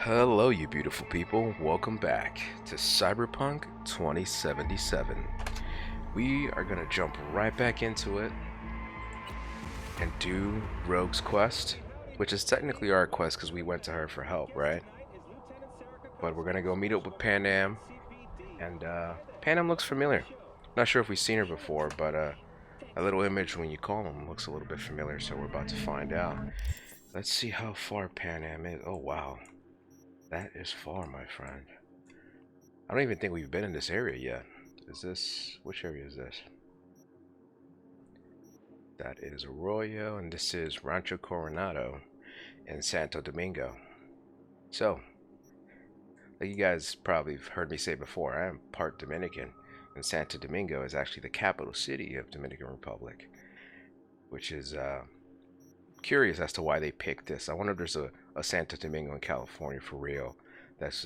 Hello, you beautiful people. Welcome back to Cyberpunk 2077. We are going to jump right back into it and do Rogue's quest, which is technically our quest because we went to her for help, right? But we're going to go meet up with Panam, and Panam looks familiar. Not sure if we've seen her before, but a little image when you call him looks a little bit familiar, so we're about to find out. Let's see how far Panam is. Oh, wow. That is far, my friend. I don't even think we've been in this area yet. Is this... which area is this? That is Arroyo, and this is Rancho Coronado in Santo Domingo. So, like you guys probably have heard me say before, I am part Dominican, and Santo Domingo is actually the capital city of Dominican Republic, which is curious as to why they picked this. I wonder if there's a Santo Domingo in California for real. This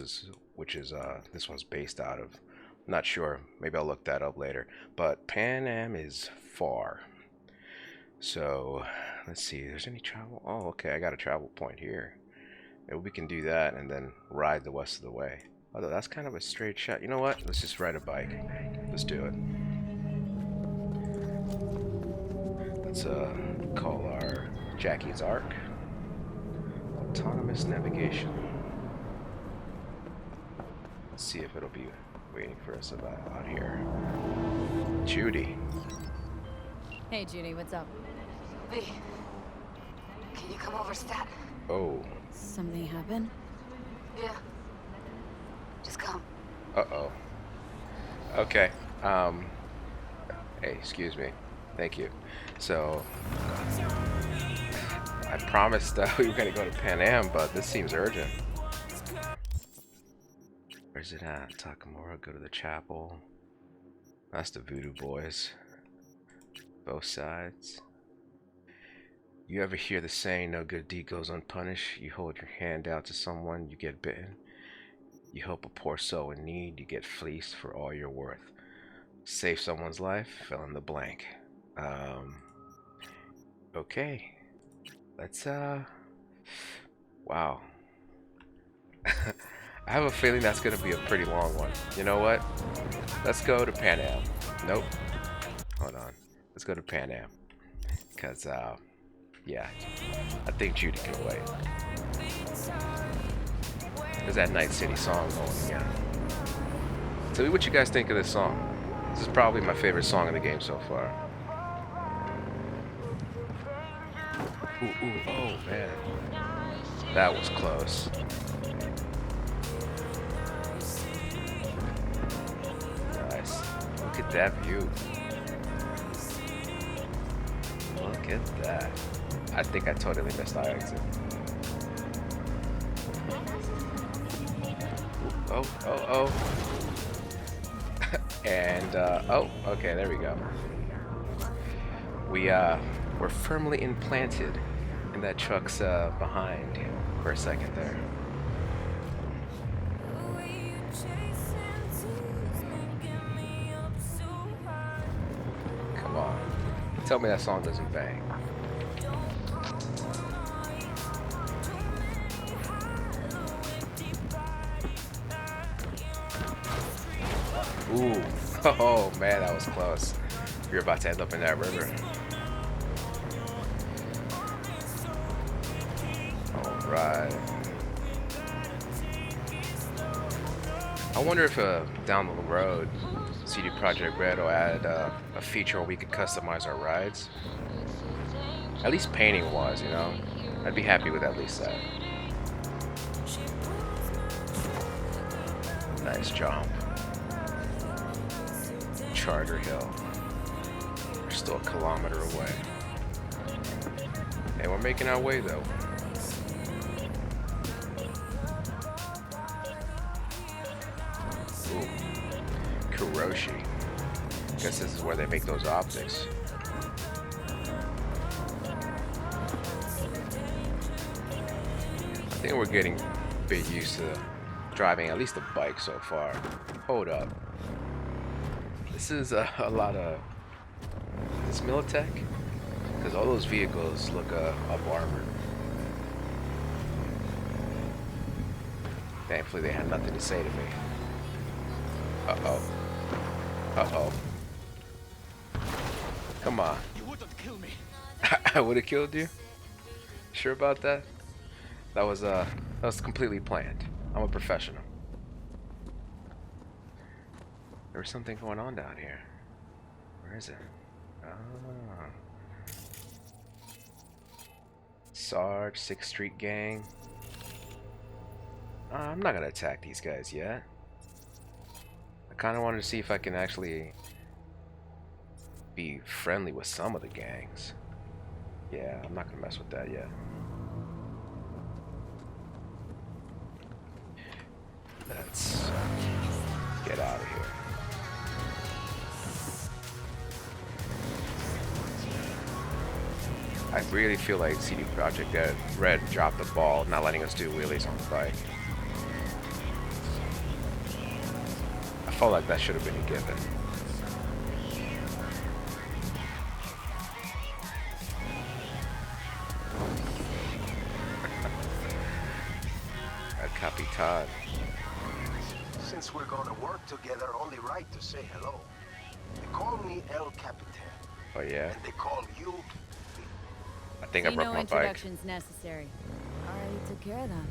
one's based out of. I'm not sure. Maybe I'll look that up later. But Panam is far. So let's see. There's any travel? Oh, okay. I got a travel point here. Maybe we can do that and then ride the rest of the way. Although that's kind of a straight shot. You know what? Let's just ride a bike. Let's do it. Let's call our Jackie's Arc autonomous navigation. Let's see if it'll be waiting for us out here. Judy. Hey, Judy, what's up? V, can you come over, stat? Oh. Something happened? Yeah. Just come. Uh-oh. Okay. Hey, excuse me. Thank you. So, I promised we were going to go to Panam, but this seems urgent. Where's it at? Takamura, go to the chapel. That's the Voodoo Boys. Both sides. You ever hear the saying, no good deed goes unpunished? You hold your hand out to someone, you get bitten. You help a poor soul in need, you get fleeced for all you're worth. Save someone's life, fill in the blank. Okay. Let's, wow. I have a feeling that's gonna be a pretty long one. You know what? Let's go to Panam. Nope. Hold on. Let's go to Panam. Cause, yeah. I think Judy can wait. There's that Night City song going again. Tell me what you guys think of this song. This is probably my favorite song in the game so far. Ooh, oh man. That was close. Nice. Look at that view. Look at that. I think I totally missed our exit. Oh. And, oh, okay, there we go. We're firmly implanted in that truck's behind for a second there. Come on. Tell me that song doesn't bang. Ooh. Oh man, that was close. You're about to end up in that river. Alright. I wonder if down the road CD Projekt Red will add a feature where we could customize our rides. At least painting wise, you know. I'd be happy with at least that. Nice jump. Charter Hill. We're still a kilometer away. And we're making our way though. Ooh. Kuroshi. Guess this is where they make those optics. I think we're getting a bit used to driving at least a bike so far. Hold up. This is a lot of... Is this Militech? Because all those vehicles look up armored. Thankfully, they had nothing to say to me. Uh-oh. Uh-oh. Come on. You wouldn't kill me. I would have killed you? Sure about that? That was completely planned. I'm a professional. There was something going on down here. Where is it? Ah. Sarge, 6th Street Gang. I'm not gonna attack these guys yet. I kinda wanted to see if I can actually be friendly with some of the gangs. Yeah, I'm not gonna mess with that yet. Let's get out of here. I really feel like CD Projekt Red dropped the ball, not letting us do wheelies on the bike. I felt like that should have been a given. Capitan. Since we're gonna work together, only right to say hello. They call me El Capitan. Oh yeah. And they call you. I think I broke no my bike. introductions necessary. Already took care of that.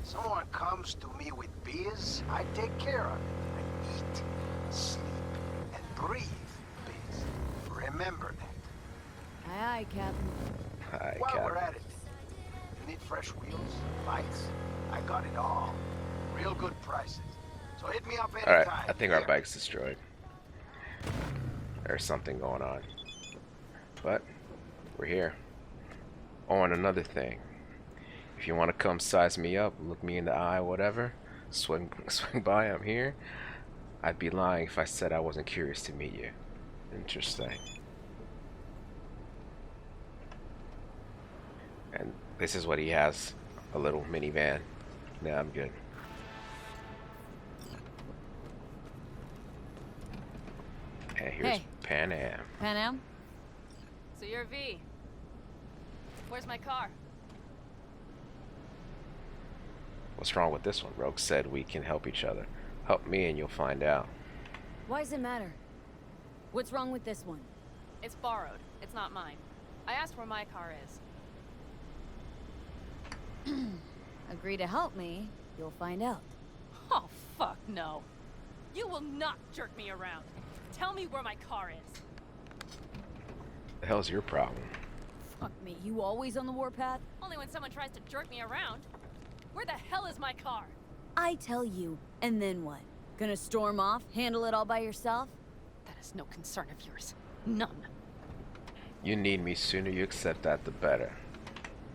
Someone comes to me with beers, I take care of it. I eat, sleep, and breathe biz. Remember that. Aye, aye, Captain. Hi, While Cap. we're at it, you need fresh wheels, bikes? I got it all. Real good prices. So hit me up anytime. Alright, I think our bike's destroyed. There's something going on. But, we're here. Oh, and another thing. If you want to come size me up, look me in the eye, whatever, swing by, I'm here. I'd be lying if I said I wasn't curious to meet you. Interesting. And this is what he has. A little minivan. Nah, I'm good. And here's Hey. Panam. Panam? So you're V. Where's my car? What's wrong with this one? Rogue said we can help each other. Help me and you'll find out. Why does it matter? What's wrong with this one? It's borrowed. It's not mine. I asked where my car is. Agree to help me, you'll find out. Oh, fuck no. You will not jerk me around. Tell me where my car is. The hell's your problem? Fuck me, you always on the warpath? Only when someone tries to jerk me around. Where the hell is my car? I tell you, and then what? Gonna storm off, handle it all by yourself? That is no concern of yours. None. You need me. Sooner you accept that, the better.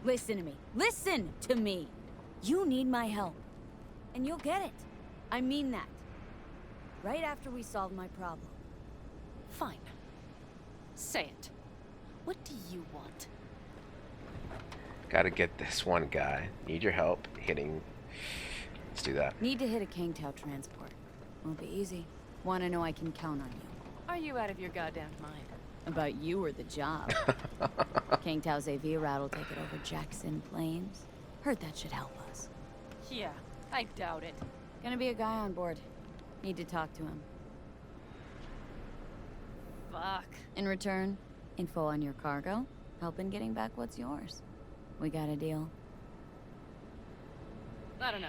Listen to me. Listen to me! You need my help. And you'll get it. I mean that. Right after we solve my problem. Fine. Say it. What do you want? Gotta get this one guy. Need your help hitting. Let's do that. Need to hit a Kangtao transport. Won't be easy. Wanna know I can count on you. Are you out of your goddamn mind? About you or the job. Kangtao's AV route will take it over Jackson Plains. Heard that should help us. Yeah, I doubt it. Gonna be a guy on board. Need to talk to him. Fuck. In return, info on your cargo, help in getting back what's yours. We got a deal. I don't know.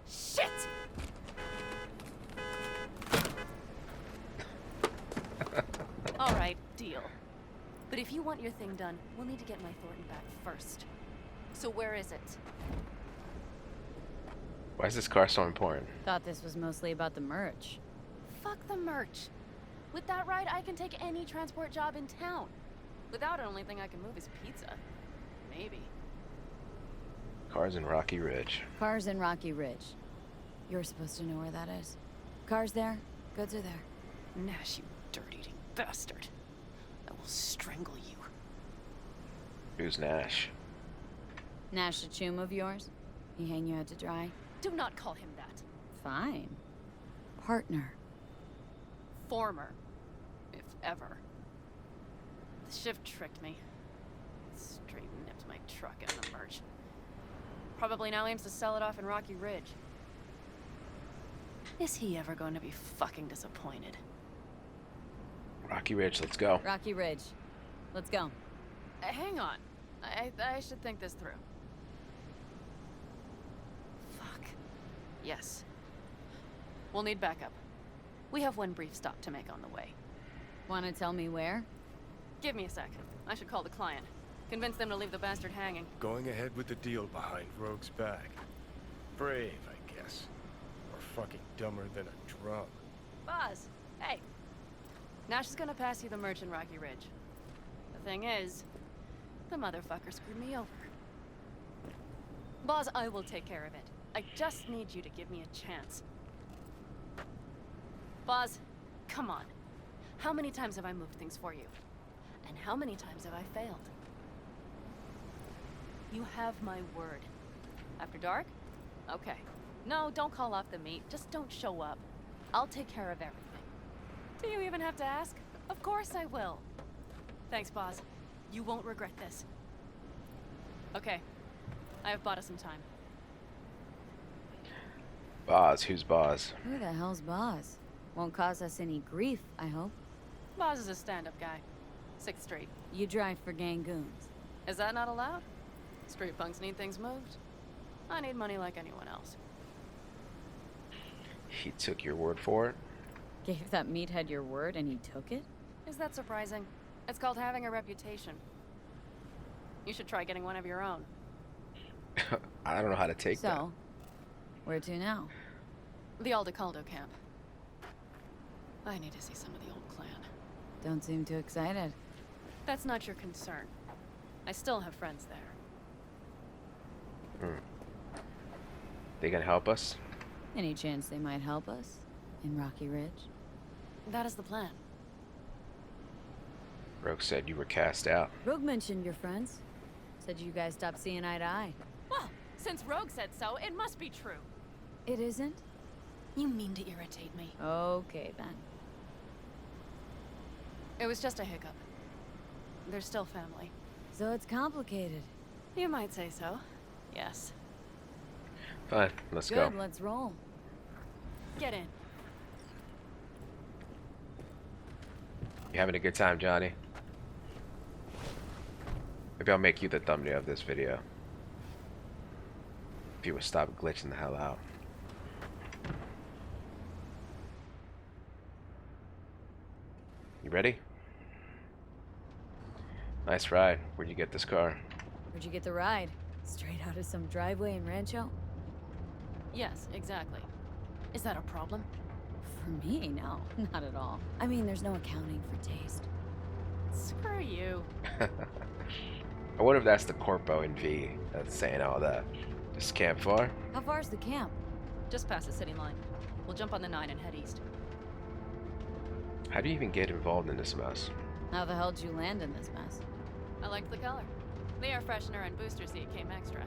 Shit! Alright, deal. But if you want your thing done, we'll need to get my Thornton back first. So where is it? Why is this car so important? Thought this was mostly about the merch. Fuck the merch. With that ride, I can take any transport job in town. Without it, only thing I can move is pizza. Maybe. Cars in Rocky Ridge. Cars in Rocky Ridge. You're supposed to know where that is. Cars there, goods are there. Nash, you dirt-eating bastard. I will strangle you. Who's Nash? Nash the Chum of yours? He hang you out to dry? Do not call him that. Fine. Partner. Former. If ever. The shift tricked me. Straight nipped my truck and the merch. Probably now aims to sell it off in Rocky Ridge. Is he ever going to be fucking disappointed? Rocky Ridge, let's go. Rocky Ridge. Let's go. Hang on. I should think this through. Fuck. Yes. We'll need backup. We have one brief stop to make on the way. Wanna tell me where? Give me a sec. I should call the client. Convince them to leave the bastard hanging. Going ahead with the deal behind Rogue's back. Brave, I guess. Or fucking dumber than a drum. Boz, hey. Nash is gonna pass you the merch in Rocky Ridge. The thing is, the motherfucker screwed me over. Boz, I will take care of it. I just need you to give me a chance. Boz, come on. How many times have I moved things for you? And how many times have I failed? You have my word. After dark? Okay. No, don't call off the meet. Just don't show up. I'll take care of everything. Do you even have to ask? Of course I will. Thanks, Boz. You won't regret this. Okay. I have bought us some time. Boz, who's Boz? Who the hell's Boz? Won't cause us any grief, I hope. Boz is a stand-up guy. 6th Street. You drive for gang goons. Is that not allowed? Street punks need things moved. I need money like anyone else. He took your word for it? Gave that meathead your word and he took it? Is that surprising? It's called having a reputation. You should try getting one of your own. I don't know how to take that. So, where to now? The Aldecaldo camp. I need to see some of the old clan. Don't seem too excited. That's not your concern. I still have friends there. They gonna help us? Any chance they might help us? In Rocky Ridge? That is the plan. Rogue said you were cast out. Rogue mentioned your friends. Said you guys stopped seeing eye to eye. Well, since Rogue said so, it must be true. It isn't? You mean to irritate me. Okay, then. It was just a hiccup. They're still family. So it's complicated. You might say so. Yes. Fine, let's Good, go. let's roll. Get in. You having a good time, Johnny? Maybe I'll make you the thumbnail of this video. If you would stop glitching the hell out. You ready? Nice ride. Where'd you get this car? Where'd you get the ride? Straight out of some driveway in Rancho? Yes, exactly. Is that a problem? For me, no. Not at all. I mean, there's no accounting for taste. Screw you. I wonder if that's the Corpo in V that's saying all that. This camp far? How far's the camp? Just past the city line. We'll jump on the 9 and head east. How do you even get involved in this mess? How the hell did you land in this mess? I liked the color. The air freshener and booster seat came extra.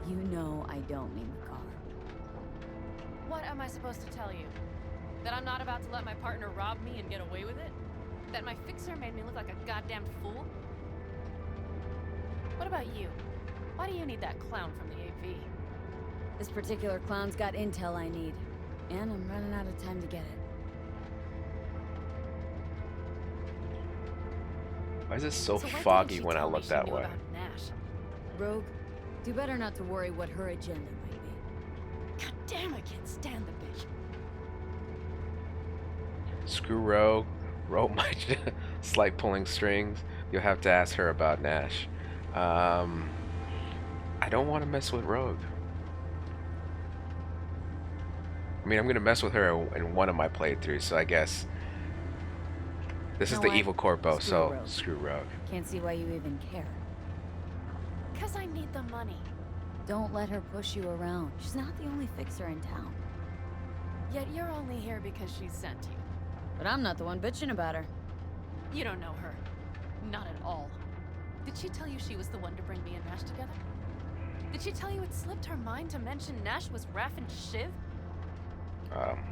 You know I don't mean the car. What am I supposed to tell you? That I'm not about to let my partner rob me and get away with it? That my fixer made me look like a goddamn fool? What about you? Why do you need that clown from the AV? This particular clown's got intel I need. And I'm running out of time to get it. Why is it so why didn't foggy she when I tell me look she that knew way? about Nash? Rogue, do better not to worry what her agenda might be. God damn, I can't stand the bitch. Screw Rogue. Rogue might slight pulling strings. You'll have to ask her about Nash. I don't want to mess with Rogue. I mean, I'm gonna mess with her in one of my playthroughs, so I guess this is know the what? evil Corpo, Screw so Rogue. screw Rogue. Can't see why you even care. 'Cause I need the money. Don't let her push you around. She's not the only fixer in town. Yet you're only here because she sent you. But I'm not the one bitching about her. You don't know her. Not at all. Did she tell you she was the one to bring me and Nash together? Did she tell you it slipped her mind to mention Nash was Raffen Shiv?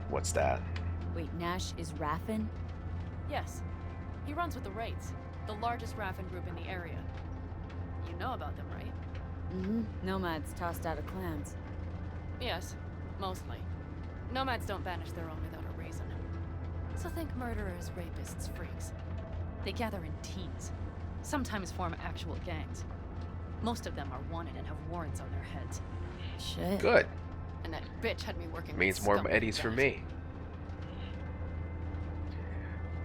What's that? Wait, Nash is Raffen? Yes. He runs with the Wraiths, the largest Raffen group in the area. You know about them, right? Nomads tossed out of clans. Yes, mostly. Nomads don't banish their own without a reason. So think murderers, rapists, freaks. They gather in teams, sometimes form actual gangs. Most of them are wanted and have warrants on their heads. Shit. Good. And that bitch had me working with Means more scum eddies like for that. me.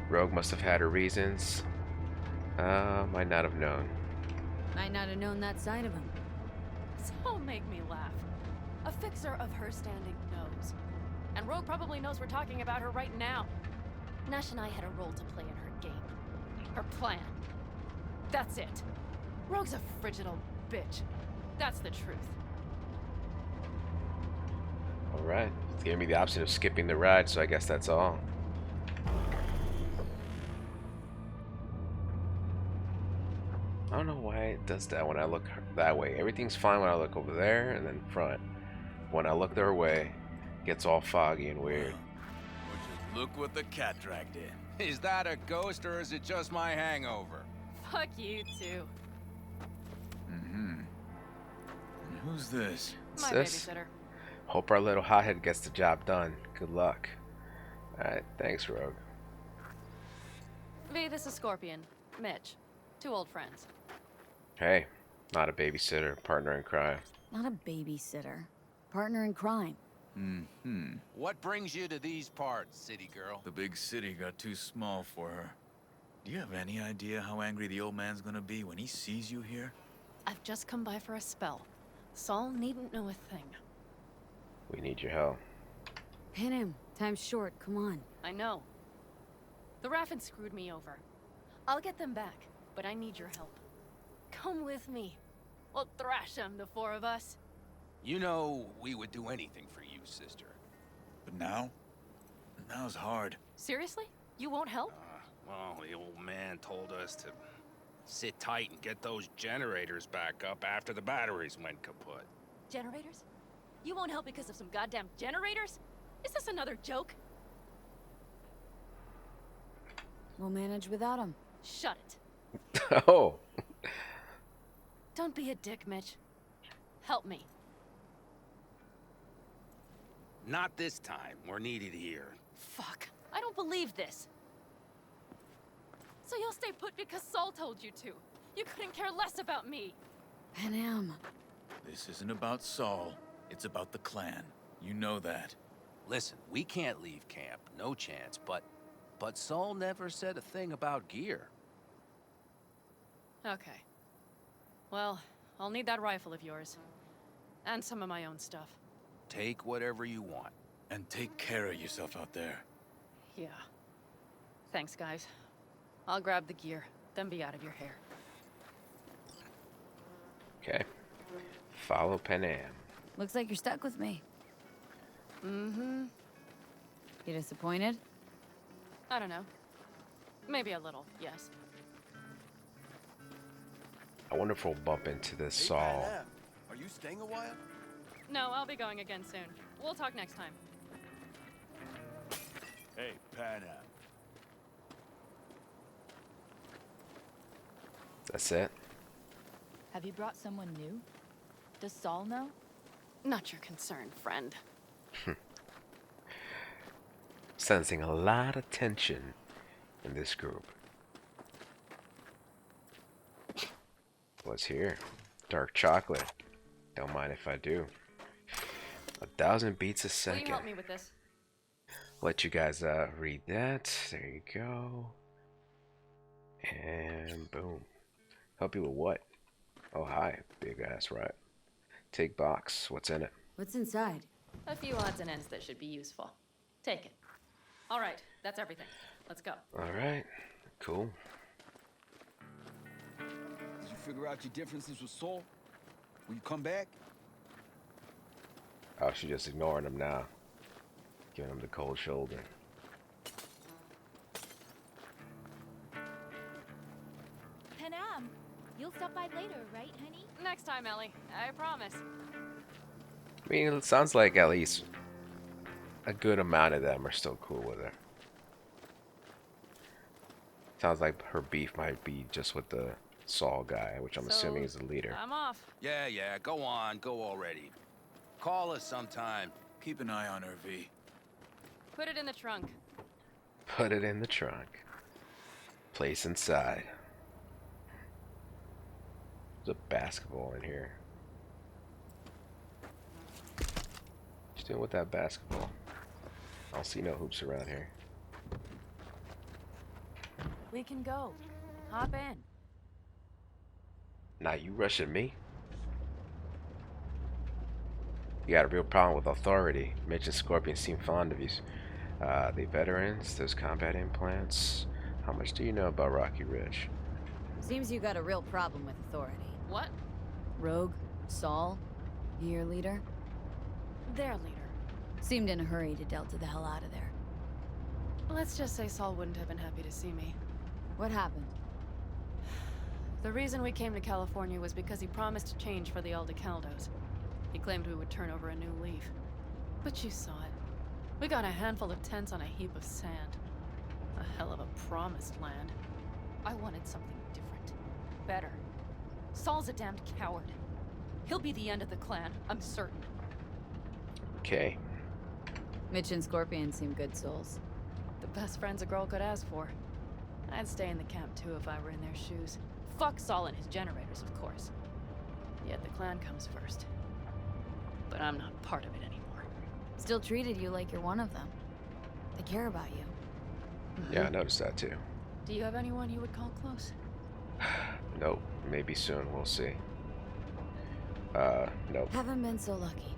Rogue must have had her reasons. Might not have known. Might not have known that side of him. So make me laugh. A fixer of her standing knows. And Rogue probably knows we're talking about her right now. Nash and I had a role to play in her game. Her plan. That's it. Rogue's a frigid old bitch. That's the truth. Alright. It gave me the option of skipping the ride, so I guess that's all. I don't know why it does that when I look that way. Everything's fine when I look over there and then front. When I look their way, it gets all foggy and weird. Well, just look what the cat dragged in. Is that a ghost or is it just my hangover? Fuck you too. And who's this? My Sis? babysitter. Hope our little hothead gets the job done. Good luck. Alright, thanks, Rogue. V, this is Scorpion. Mitch. Two old friends. Hey, not a babysitter, partner in crime. Not a babysitter. Partner in crime. What brings you to these parts, city girl? The big city got too small for her. Do you have any idea how angry the old man's gonna be when he sees you here? I've just come by for a spell. Saul needn't know a thing. We need your help. Pin him. Time's short. Come on. I know. The Raffin screwed me over. I'll get them back, but I need your help. Come with me. We'll thrash them, the four of us. You know we would do anything for you, sister. But now? Now's hard. Seriously? You won't help? Well, the old man told us to sit tight and get those generators back up after the batteries went kaput. Generators? You won't help because of some goddamn generators? Is this another joke? We'll manage without him. Shut it. Oh! Don't be a dick, Mitch. Help me. Not this time. We're needed here. Fuck. I don't believe this. So you'll stay put because Saul told you to. You couldn't care less about me. Panam. This isn't about Saul. It's about the clan. You know that. Listen, we can't leave camp. No chance. But Saul never said a thing about gear. Okay. Well, I'll need that rifle of yours. And some of my own stuff. Take whatever you want. And take care of yourself out there. Yeah. Thanks, guys. I'll grab the gear, then be out of your hair. Okay. Follow Panam. Looks like you're stuck with me. Mm-hmm. You disappointed? I don't know. Maybe a little, yes. I wonder if we'll bump into this Hey, Saul. Panam, are you staying a while? No, I'll be going again soon. We'll talk next time. Hey, Panam. That's it? Have you brought someone new? Does Saul know? Not your concern, friend. Sensing a lot of tension in this group. What's here? Dark chocolate. Don't mind if I do. 1,000 beats a Will you second. help me with this? Let you guys read that. There you go. And boom. Help you with what? Oh, hi. Big ass, right? Take box. What's in it? What's inside? A few odds and ends that should be useful. Take it. All right, that's everything. Let's go. Alright. Cool. Did you figure out your differences with Saul? Will you come back? Oh, she's just ignoring him now. Giving him the cold shoulder. Panam, you'll stop by later, right, honey? Next time, Ellie. I promise. I mean, it sounds like at least a good amount of them are still cool with her. Sounds like her beef might be just with the Saul guy, which I'm assuming is the leader. I'm off. Yeah, go on, go already. Call us sometime. Keep an eye on her, V. Put it in the trunk. Put it in the trunk. Place inside. There's a basketball in here. What you doing with that basketball? I don't see no hoops around here. We can go. Hop in. Now you rushing me? You got a real problem with authority. Mitch and Scorpion seem fond of you. The veterans, those combat implants. How much do you know about Rocky Ridge? Seems you got a real problem with authority. What? Rogue? Saul? Your leader? Their leader. Seemed in a hurry to Delta the hell out of there. Let's just say Saul wouldn't have been happy to see me. What happened? The reason we came to California was because he promised change for the Aldecaldos. He claimed we would turn over a new leaf. But you saw it. We got a handful of tents on a heap of sand. A hell of a promised land. I wanted something different. Better. Saul's a damned coward. He'll be the end of the clan, I'm certain. Okay. Mitch and Scorpion seem good souls. The best friends a girl could ask for. I'd stay in the camp too if I were in their shoes. Fuck Saul and his generators, of course. Yet the clan comes first. But I'm not part of it anymore. Still treated you like you're one of them. They care about you. Yeah, I noticed that too. Do you have anyone you would call close? Nope. Maybe soon. We'll see. Nope. Haven't been so lucky.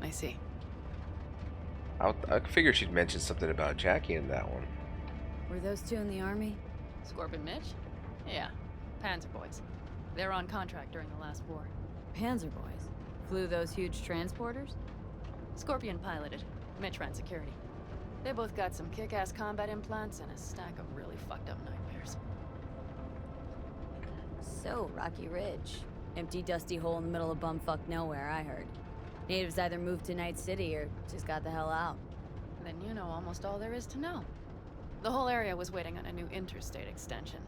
I see. I figured she'd mention something about Jackie in that one. Were those two in the army? Scorpion Mitch? Yeah. Panzer boys. They're on contract during the last war. Panzer boys. Flew those huge transporters? Scorpion piloted. Mitch ran security. They both got some kick-ass combat implants and a stack of really fucked up nightmares. So, Rocky Ridge. Empty, dusty hole in the middle of bumfuck nowhere, I heard. Natives either moved to Night City or just got the hell out. Then you know almost all there is to know. The whole area was waiting on a new interstate extension.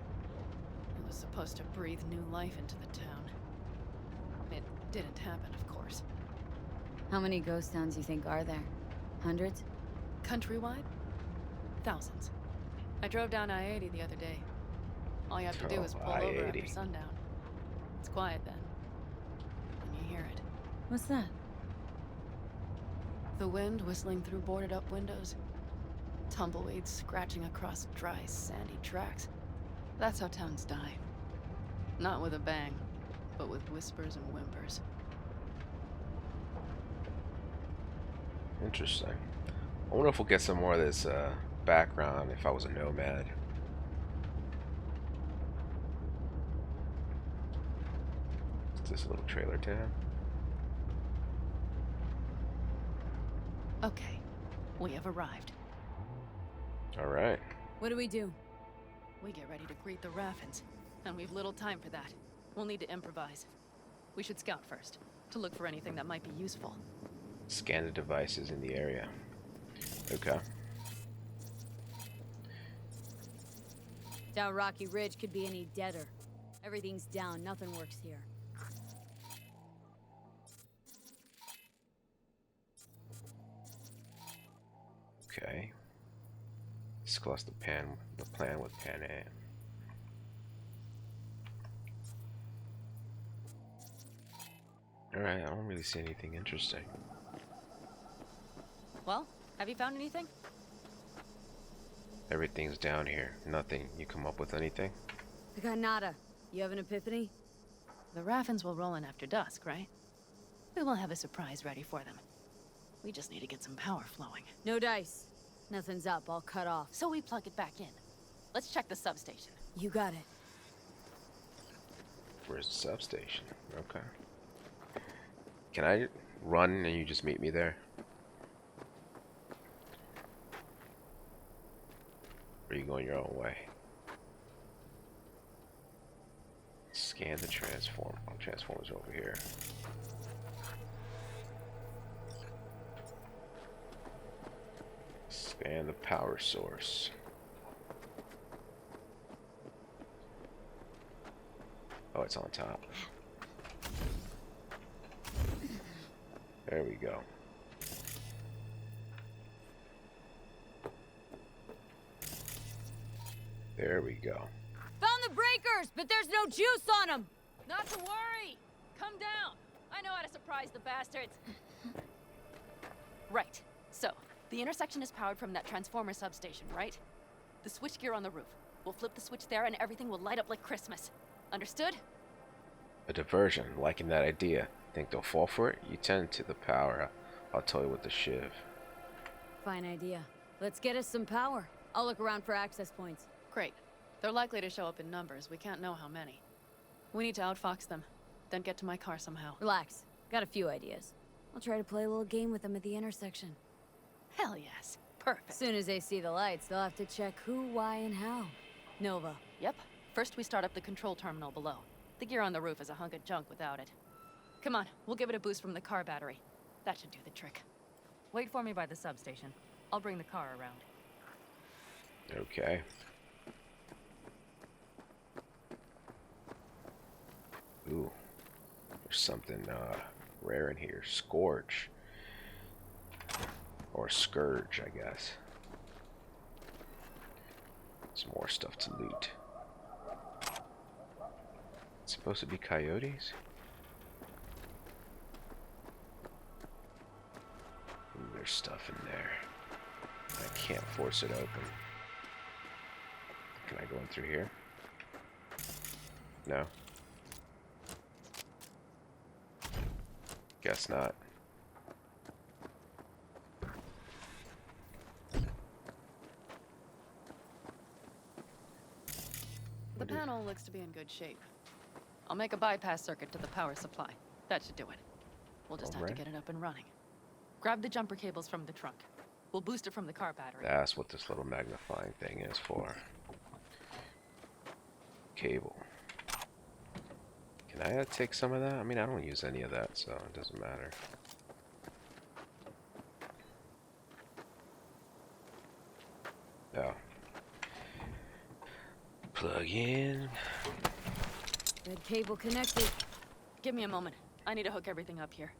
It was supposed to breathe new life into the town. It didn't happen, of course. How many ghost towns you think are there? Hundreds? Countrywide? Thousands. I drove down I-80 the other day. All you have to do is pull over after I-80. sundown. It's quiet then. And you hear it. What's that? The wind whistling through boarded-up windows. Tumbleweeds scratching across dry, sandy tracks. That's how towns die. Not with a bang, but with whispers and whimpers. Interesting. I wonder if we'll get some more of this background if I was a nomad. Is this a little trailer tab? Okay, we have arrived. Alright. What do we do? We get ready to greet the Raffins, and we've little time for that. We'll need to improvise. We should scout first, to look for anything that might be useful. Scan the devices in the area. Okay. Down Rocky Ridge could be any deader. Everything's down, nothing works here. Okay. Discuss the plan with Panam. Alright, I don't really see anything interesting. Well, have you found anything? Everything's down here. Nothing. You come up with anything? I got nada. You have an epiphany? The Raffins will roll in after dusk, right? We will have a surprise ready for them. We just need to get some power flowing. No dice. Nothing's up, all cut off. So we plug it back in. Let's check the substation. You got it. Where's the substation? Okay. Can I run and you just meet me there? Or are you going your own way? Scan the transform. Oh, transformers over here. Scan the power source. Oh, it's on top. There we go. There we go. Found the breakers, but there's no juice on them. Not to worry. Come down. I know how to surprise the bastards. Right. So, the intersection is powered from that transformer substation, right? The switchgear on the roof. We'll flip the switch there and everything will light up like Christmas. Understood? A diversion. Liking that idea. Think they'll fall for it? You tend to the power. I'll tell you with the shiv. Fine idea. Let's get us some power. I'll look around for access points. Great. They're likely to show up in numbers. We can't know how many. We need to outfox them, then get to my car somehow. Relax. Got a few ideas. I'll try to play a little game with them at the intersection. Hell yes. Perfect. As soon as they see the lights, they'll have to check who, why, and how. Nova. Yep. First we start up the control terminal below. The gear on the roof is a hunk of junk without it. Come on, we'll give it a boost from the car battery. That should do the trick. Wait for me by the substation. I'll bring the car around. Okay. Ooh. There's something rare in here. Scourge. Or Scourge, I guess. Some more stuff to loot. It's supposed to be coyotes? Ooh, there's stuff in there. I can't force it open. Can I go in through here? No. Guess not. The panel looks to be in good shape. I'll make a bypass circuit to the power supply. That should do it. We'll just have to get it up and running. Grab the jumper cables from the trunk. We'll boost it from the car battery. That's what this little magnifying thing is for. Cable. Can I take some of that? I mean, I don't use any of that, so it doesn't matter. No. Plug in. Red cable connected. Give me a moment. I need to hook everything up here.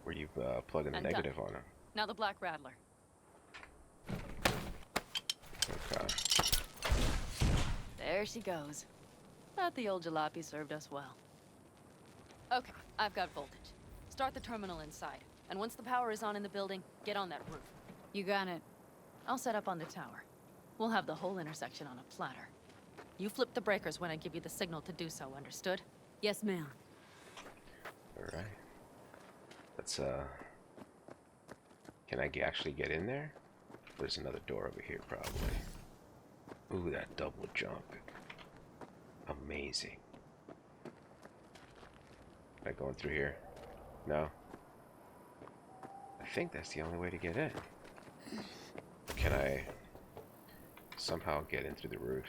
Where you plugging the And negative on it. Now the black rattler. Okay. There she goes. Thought the old jalopy served us well. Okay, I've got voltage. Start the terminal inside. And once the power is on in the building, get on that roof. You got it. I'll set up on the tower. We'll have the whole intersection on a platter. You flip the breakers when I give you the signal to do so, understood? Yes, ma'am. Alright. Let's, can I actually get in there? There's another door over here, probably. Ooh, that double jump. Amazing. Am I going through here? No? I think that's the only way to get in. Can I somehow get in through the roof?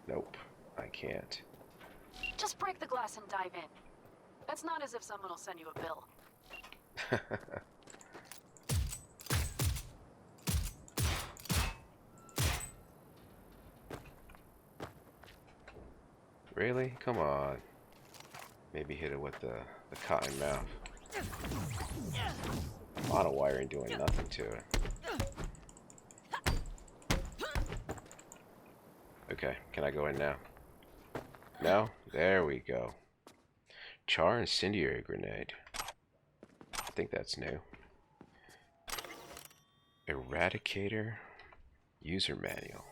Nope, I can't. Just break the glass and dive in. It's not as if someone will send you a bill. Really? Come on. Maybe hit it with the cotton mouth. A lot of wiring doing nothing to it. Okay, can I go in now? No? There we go. Char incendiary grenade. I think that's new. Eradicator user manual.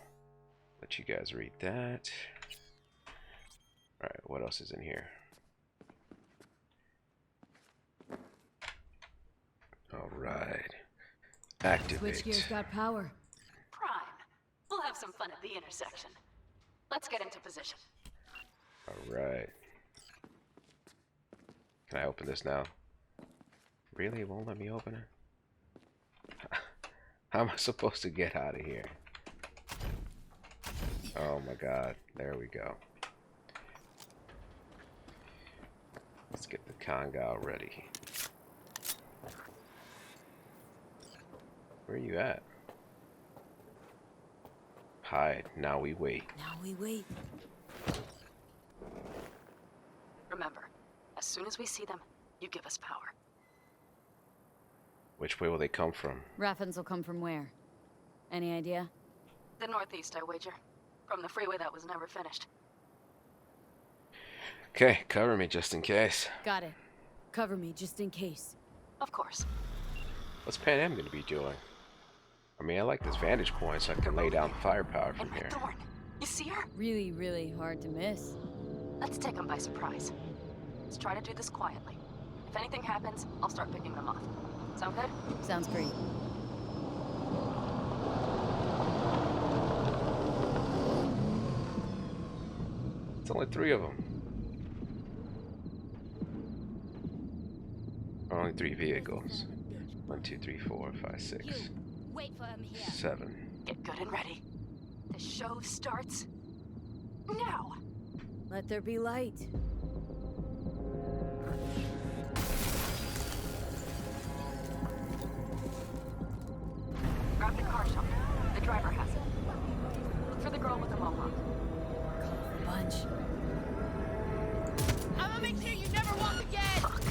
Let you guys read that. Alright, what else is in here? Alright. Activate. Switchgear's got power. Prime. We'll have some fun at the intersection. Let's get into position. Alright. Can I open this now? Really? It won't let me open it? How am I supposed to get out of here? Oh my god. There we go. Let's get the conga ready. Where are you at? Hide. Now we wait. Now we wait. Remember, as soon as we see them, you give us power. Which way will they come from? Raffens will come from where? Any idea? The northeast, I wager. From the freeway that was never finished. Okay, cover me just in case. Got it. Cover me just in case. Of course. What's Panam gonna be doing? I mean, I like this vantage point so I can lay down firepower from And here. Thorn, you see her? Really, really hard to miss. Let's take them by surprise. Let's try to do this quietly. If anything happens, I'll start picking them off. Sound good? Sounds great. It's only 3 of them. Only 3 vehicles. 1, 2, 3, 4, 5, 6, Wait for him here. 7. Get good and ready. The show starts now. Let there be light. Grab the car shop. The driver has it. Look for the girl with the mohawk. Bunch. I'm gonna make sure you never walk again. Fuck.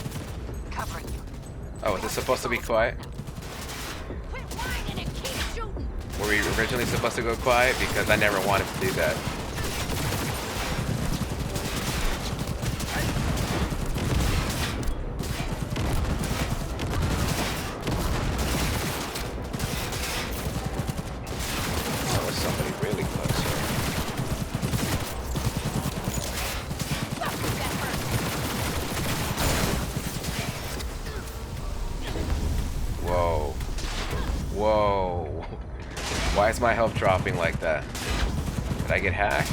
Covering you. Oh, is this supposed to be quiet? Quit whining and keep shooting. Were we originally supposed to go quiet? Because I never wanted to do that. That was somebody really close here. Whoa. Whoa. Why is my health dropping like that? Did I get hacked?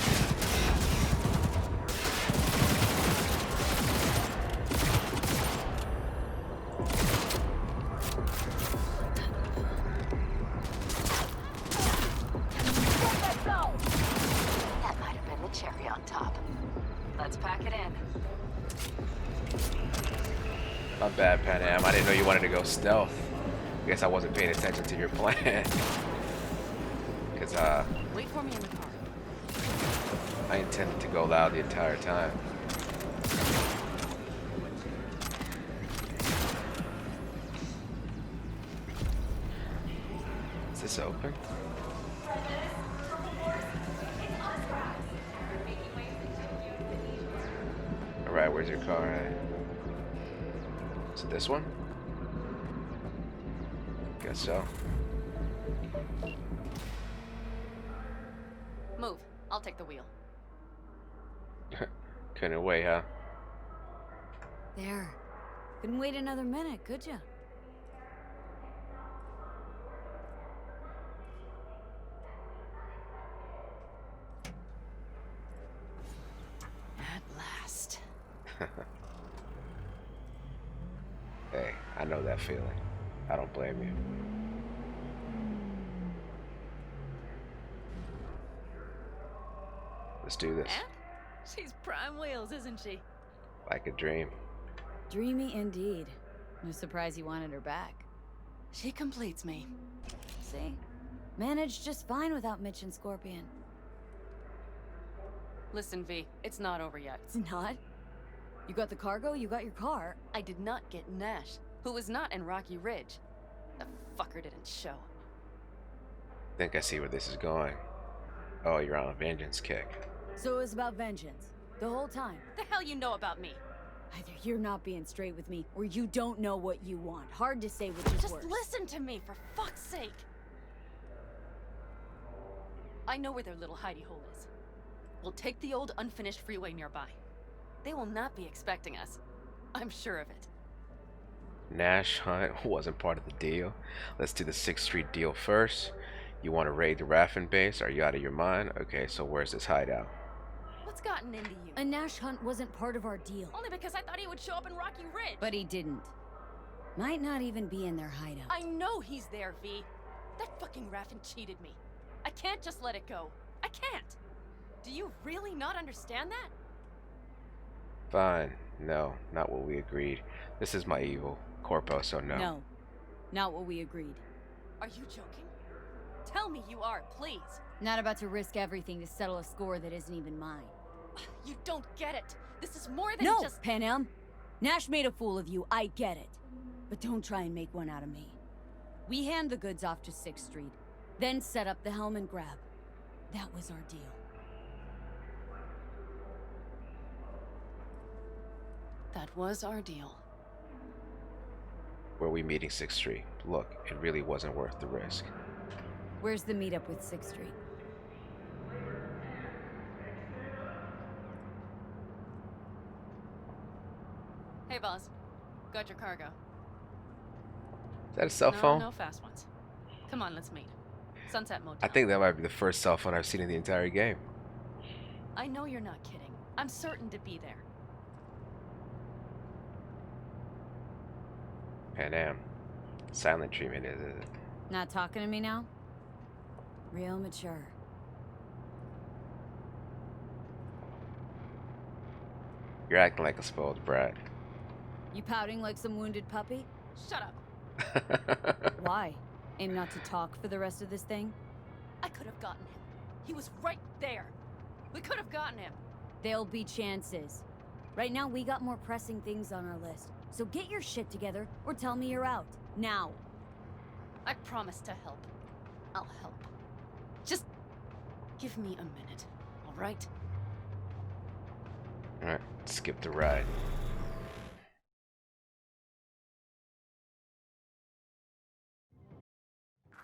That might have been the cherry on top. Let's pack it in. My bad, Panam. I didn't know you wanted to go stealth. I guess I wasn't paying attention to your plan. Because, Wait for me in the car. I intended to go loud the entire time. Is this open? Alright, where's your car at? Is it this one? Guess so. Move. I'll take the wheel. Couldn't wait, huh? There. Couldn't wait another minute, could ya? At last. Hey, I know that feeling. I don't blame you. Let's do this. And she's prime wheels, isn't she? Like a dream. Dreamy indeed. No surprise you wanted her back. She completes me. See? Managed just fine without Mitch and Scorpion. Listen, V, it's not over yet. It's not. You got the cargo, you got your car. I did not get Nash, who was not in Rocky Ridge. The fucker didn't show. Think I see where this is going. Oh, you're on a vengeance kick. So it was about vengeance. The whole time. The hell you know about me? Either you're not being straight with me, or you don't know what you want. Hard to say which is Just worse. listen to me, for fuck's sake. I know where their little hidey hole is. We'll take the old unfinished freeway nearby. They will not be expecting us. I'm sure of it. Nash Hunt wasn't part of the deal. Let's do the 6th Street deal first. You want to raid the Raffin base? Are you out of your mind? Okay, so where's this hideout? What's gotten into you? A Nash hunt wasn't part of our deal. Only because I thought he would show up in Rocky Ridge. But he didn't. Might not even be in their hideout. I know he's there, V. That fucking Raffin cheated me. I can't just let it go. I can't. Do you really not understand that? Fine. No, not what we agreed. This is my evil. Corpo, so no. No. Not what we agreed. Are you joking? Tell me you are, please. Not about to risk everything to settle a score that isn't even mine. You don't get it. This is more than No, just... Panam! Nash made a fool of you, I get it. But don't try and make one out of me. We hand the goods off to 6th Street, then set up the Hellman grab. That was our deal. That was our deal. Where we meeting 6th Street? Look, it really wasn't worth the risk. Where's the meetup with 6th Street? Hey, boss. Got your cargo. Is that a cell phone? No fast ones. Come on, let's meet. Sunset Motel. I think that might be the first cell phone I've seen in the entire game. I know you're not kidding. I'm certain to be there. Panam. Silent treatment, is it? Not talking to me now? Real mature. You're acting like a spoiled brat. You pouting like some wounded puppy? Shut up. Why? Aim not to talk for the rest of this thing? I could have gotten him. He was right there. We could have gotten him. There'll be chances. Right now, we got more pressing things on our list. So get your shit together, or tell me you're out. Now. I promise to help. I'll help. Just give me a minute, all right? Alright, skip the ride.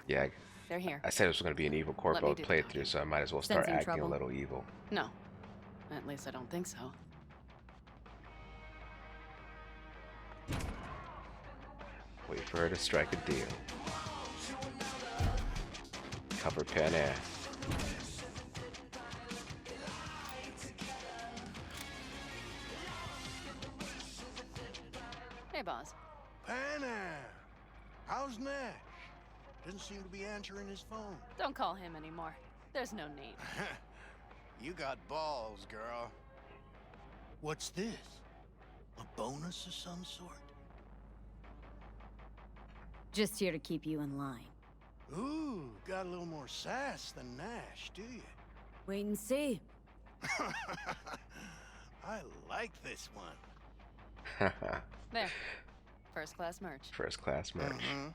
Yeah, They're here. I said it was going to be an evil Corpo do the playthrough, talking. so I might as well start Sensing acting trouble. a little evil. No. At least I don't think so. Wait for her to strike a deal. Cover Panam. Hey, boss. Panam! How's Nash? Doesn't seem to be answering his phone. Don't call him anymore. There's no need. You got balls, girl. What's this? A bonus of some sort? Just here to keep you in line. Ooh, got a little more sass than Nash, do you? Wait and see. I like this one. There. First class merch. First class merch. Mhm.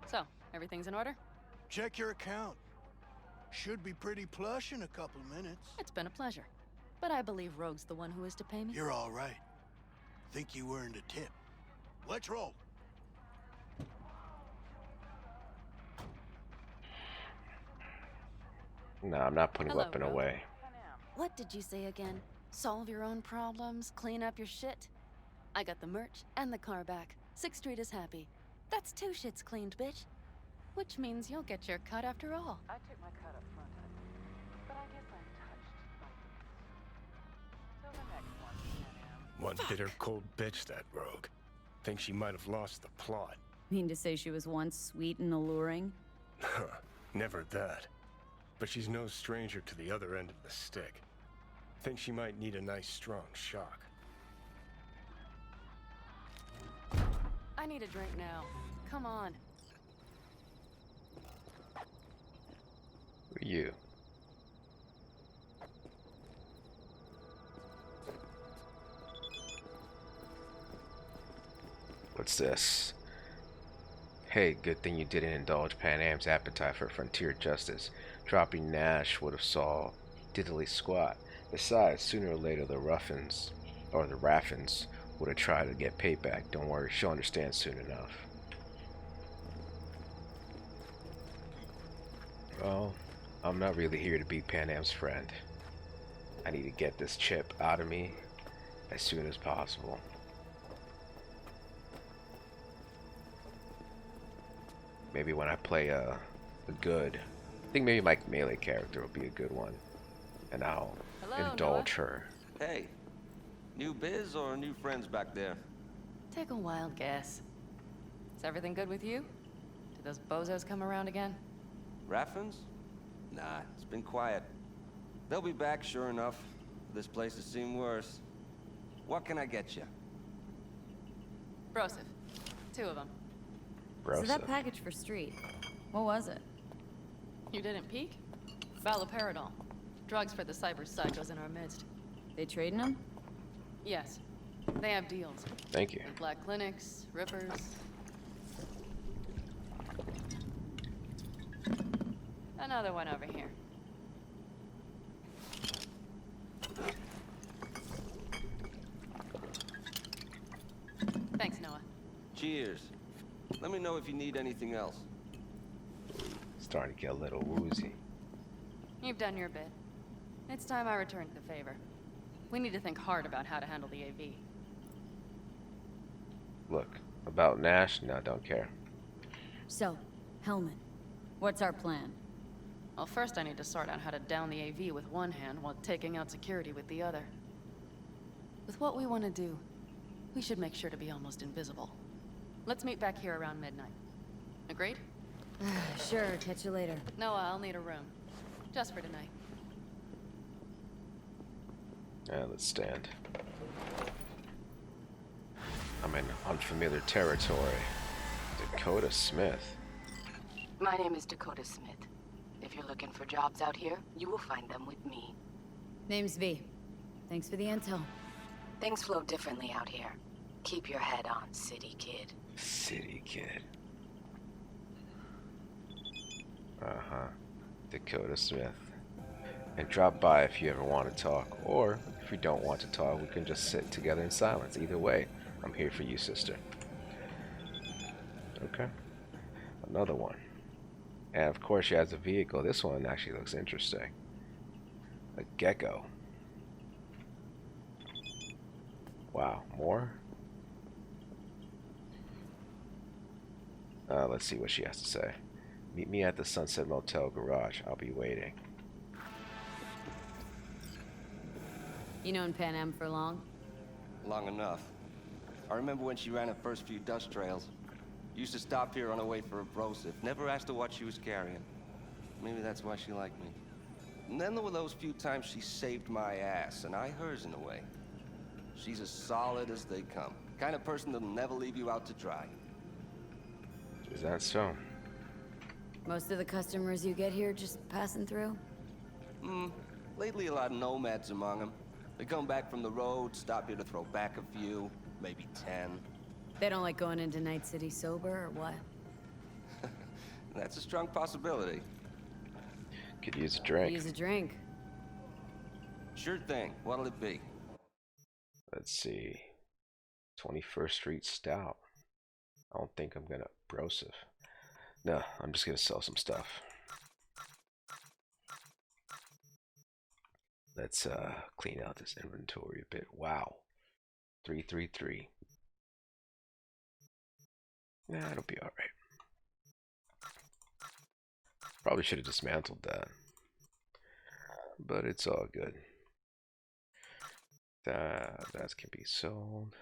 So, everything's in order? Check your account. Should be pretty plush in a couple minutes. It's been a pleasure. But I believe Rogue's the one who is to pay me. You're all right. Think you earned a tip. Let's roll. No, I'm not putting Hello, weapon Rogue. away. What did you say again? Solve your own problems, clean up your shit? I got the merch and the car back. 6th Street is happy. That's 2 shits cleaned, bitch. Which means you'll get your cut after all. I took my cut up front, honey. But I guess I'm touched by this. Till the next one, Panam. One bitter cold bitch, that rogue. Think she might have lost the plot. Mean to say she was once sweet and alluring? Never that. But she's no stranger to the other end of the stick. Think she might need a nice strong shock. I need a drink now. Come on. Who are you? What's this? Hey, good thing you didn't indulge Panam's appetite for frontier justice. Dropping Nash would have saw diddly squat. Besides, sooner or later the Raffins would have tried to get payback. Don't worry, she'll understand soon enough. Well, I'm not really here to be Panam's friend. I need to get this chip out of me as soon as possible. Maybe when I play a good, I think maybe my melee character will be a good one, and I'll Hello, indulge her. Hey, new biz or new friends back there? Take a wild guess. Is everything good with you? Did those bozos come around again? Raffins? Nah, it's been quiet. They'll be back, sure enough. This place has seen worse. What can I get you? Broseph. 2 of them. So that Broseph. package for Street, what was it? You didn't peek? Valoperidol. Drugs for the cyber psychos in our midst. They trading them? Yes. They have deals. Thank you. With black clinics, rippers. Another one over here. Thanks, Noah. Cheers. Let me know if you need anything else. Starting to get a little woozy. You've done your bit. It's time I returned the favor. We need to think hard about how to handle the AV. Look, about Nash, no, don't care. So, Hellman, what's our plan? Well, first I need to sort out how to down the AV with one hand while taking out security with the other. With what we want to do, we should make sure to be almost invisible. Let's meet back here around midnight. Agreed? Sure, catch you later. Noah, I'll need a room. Just for tonight. Let's stand. I'm in unfamiliar territory. Dakota Smith. My name is Dakota Smith. If you're looking for jobs out here, you will find them with me. Name's V. Thanks for the intel. Things flow differently out here. Keep your head on, city kid. City kid. Uh-huh. Dakota Smith. And drop by if you ever want to talk. Or, if you don't want to talk, we can just sit together in silence. Either way, I'm here for you, sister. Okay. Another one. And of course she has a vehicle. This one actually looks interesting. A gecko. Wow, more? Let's see what she has to say. Meet me at the Sunset Motel garage. I'll be waiting. You known Panam for long? Long enough. I remember when she ran her first few dust trails. Used to stop here on her way for a brosif. Never asked her what she was carrying. Maybe that's why she liked me. And then there were those few times she saved my ass, and I hers in a way. She's as solid as they come. Kind of person that'll never leave you out to dry. Is that so? Most of the customers you get here just passing through? Lately a lot of nomads among them. They come back from the road, stop here to throw back a few, maybe 10. They don't like going into Night City sober, or what? That's a strong possibility. Could use a drink. Use a drink. Sure thing. What'll it be? Let's see. 21st Street Stout. I don't think I'm gonna brosif. No, I'm just gonna sell some stuff. Let's clean out this inventory a bit. Wow. 333. Nah, it'll be alright. Probably should have dismantled that. But it's all good. That can be sold.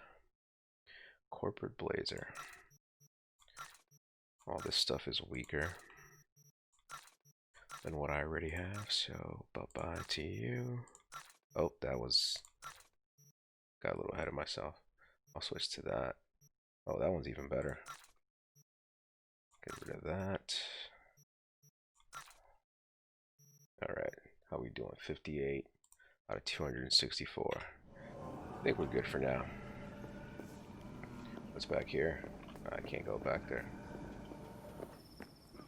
Corporate blazer. All this stuff is weaker than what I already have, so bye-bye to you. Oh, that was... got a little ahead of myself. I'll switch to that. Oh, that one's even better. Get rid of that. Alright, how we doing? 58 out of 264. I think we're good for now. What's back here? I can't go back there.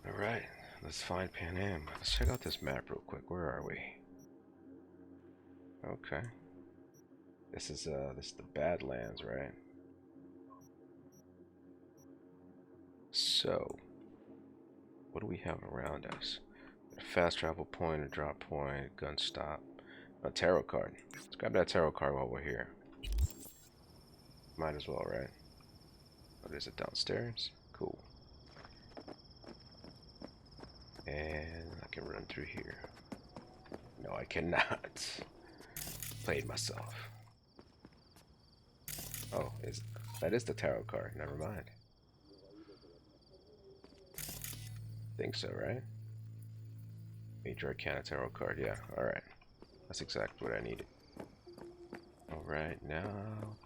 Alright, let's find Panam. Let's check out this map real quick. Where are we? Okay. This is the Badlands, right? So, what do we have around us? A fast travel point, a drop point, gun stop, a tarot card. Let's grab that tarot card while we're here. Might as well, right? What is it, downstairs? Cool. And I can run through here. No, I cannot. Played myself. Oh, that is the tarot card. Never mind. Think so, right? Major Arcana tarot card. Yeah. All right. That's exactly what I needed. All right, now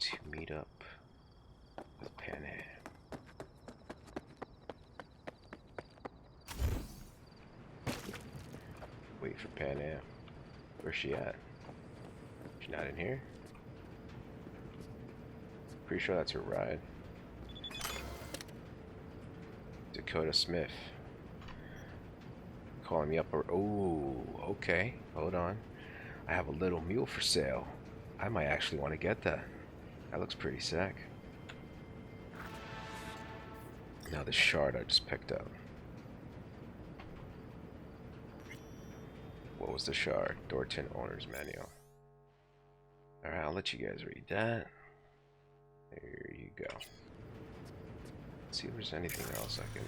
to meet up Pan Am. Wait for Pan Am. Where's she at? She's not in here? Pretty sure that's her ride. Dakota Smith. Calling me up. Oh, okay. Hold on. I have a little mule for sale. I might actually want to get that. That looks pretty sick. Now the shard I just picked up. What was the shard? Dorton Owner's Manual. Alright, I'll let you guys read that. There you go. Let's see if there's anything else I can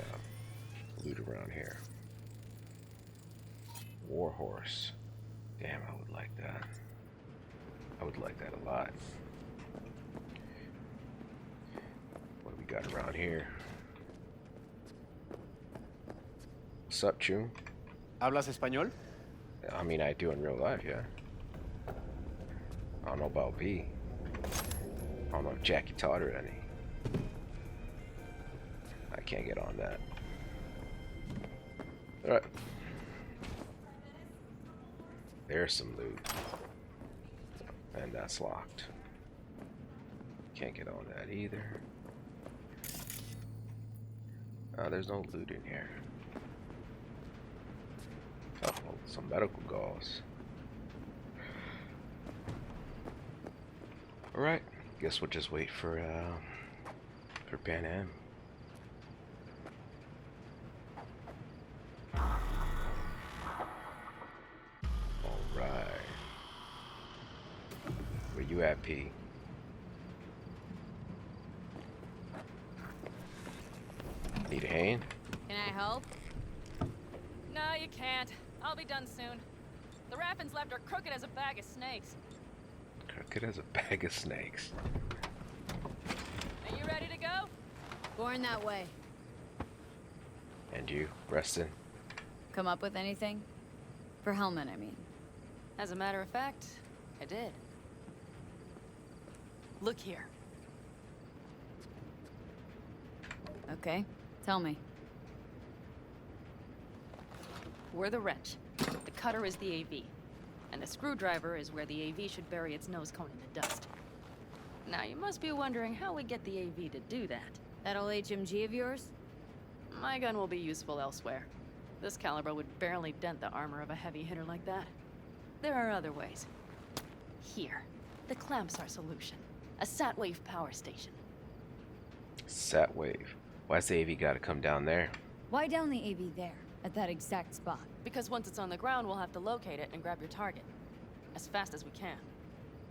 loot around here. Warhorse. Damn, I would like that. I would like that a lot. What do we got around here? What's up, Chum? ¿Hablas español? I mean, I do in real life, yeah. I don't know about B. I don't know if Jackie taught her any. I can't get on that. Alright. There's some loot. And that's locked. Can't get on that either. There's no loot in here. Oh, some medical gauze. Alright. Guess we'll just wait for Pan Am. Alright. Where you at, P? Need a hand? Can I help? No, you can't. I'll be done soon. The raffins left are crooked as a bag of snakes. Crooked as a bag of snakes. Are you ready to go? Born that way. And you, Preston? Come up with anything? For Hellman, I mean. As a matter of fact, I did. Look here. Okay, tell me. We're the wrench. The cutter is the AV. And the screwdriver is where the AV should bury its nose cone in the dust. Now, you must be wondering how we get the AV to do that. That old HMG of yours? My gun will be useful elsewhere. This caliber would barely dent the armor of a heavy hitter like that. There are other ways. Here. The clamp's our solution. A sat-wave power station. Sat-wave? Why's the AV gotta come down there? Why down the AV there, at that exact spot? Because once it's on the ground, we'll have to locate it and grab your target. As fast as we can.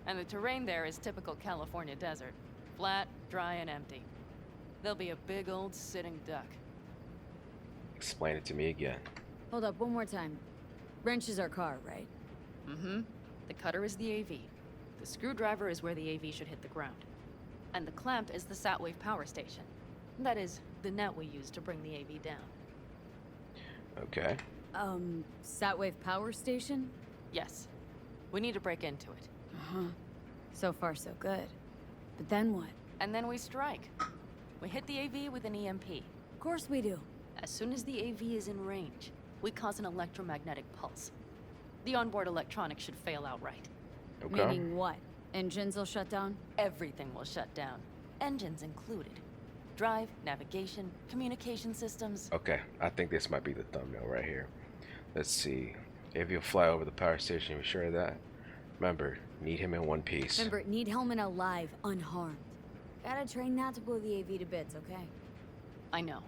And the terrain there is typical California desert. Flat, dry, and empty. There'll be a big old sitting duck. Explain it to me again. Hold up, one more time. Wrench is our car, right? Mm-hmm. The cutter is the AV. The screwdriver is where the AV should hit the ground. And the clamp is the sat-wave power station. That is, the net we use to bring the AV down. Okay. Sat-wave power station? Yes. We need to break into it. Uh-huh. So far, so good. But then what? And then we strike. We hit the AV with an EMP. Of course we do. As soon as the AV is in range, we cause an electromagnetic pulse. The onboard electronics should fail outright. Okay. Meaning what? Engines will shut down? Everything will shut down. Engines included. Drive, navigation, communication systems. Okay, I think this might be the thumbnail right here. Let's see. If you'll fly over the power station, you sure of that? Remember, need him in one piece. Remember, need Hellman alive, unharmed. Gotta train that to blow the AV to bits, okay? I know,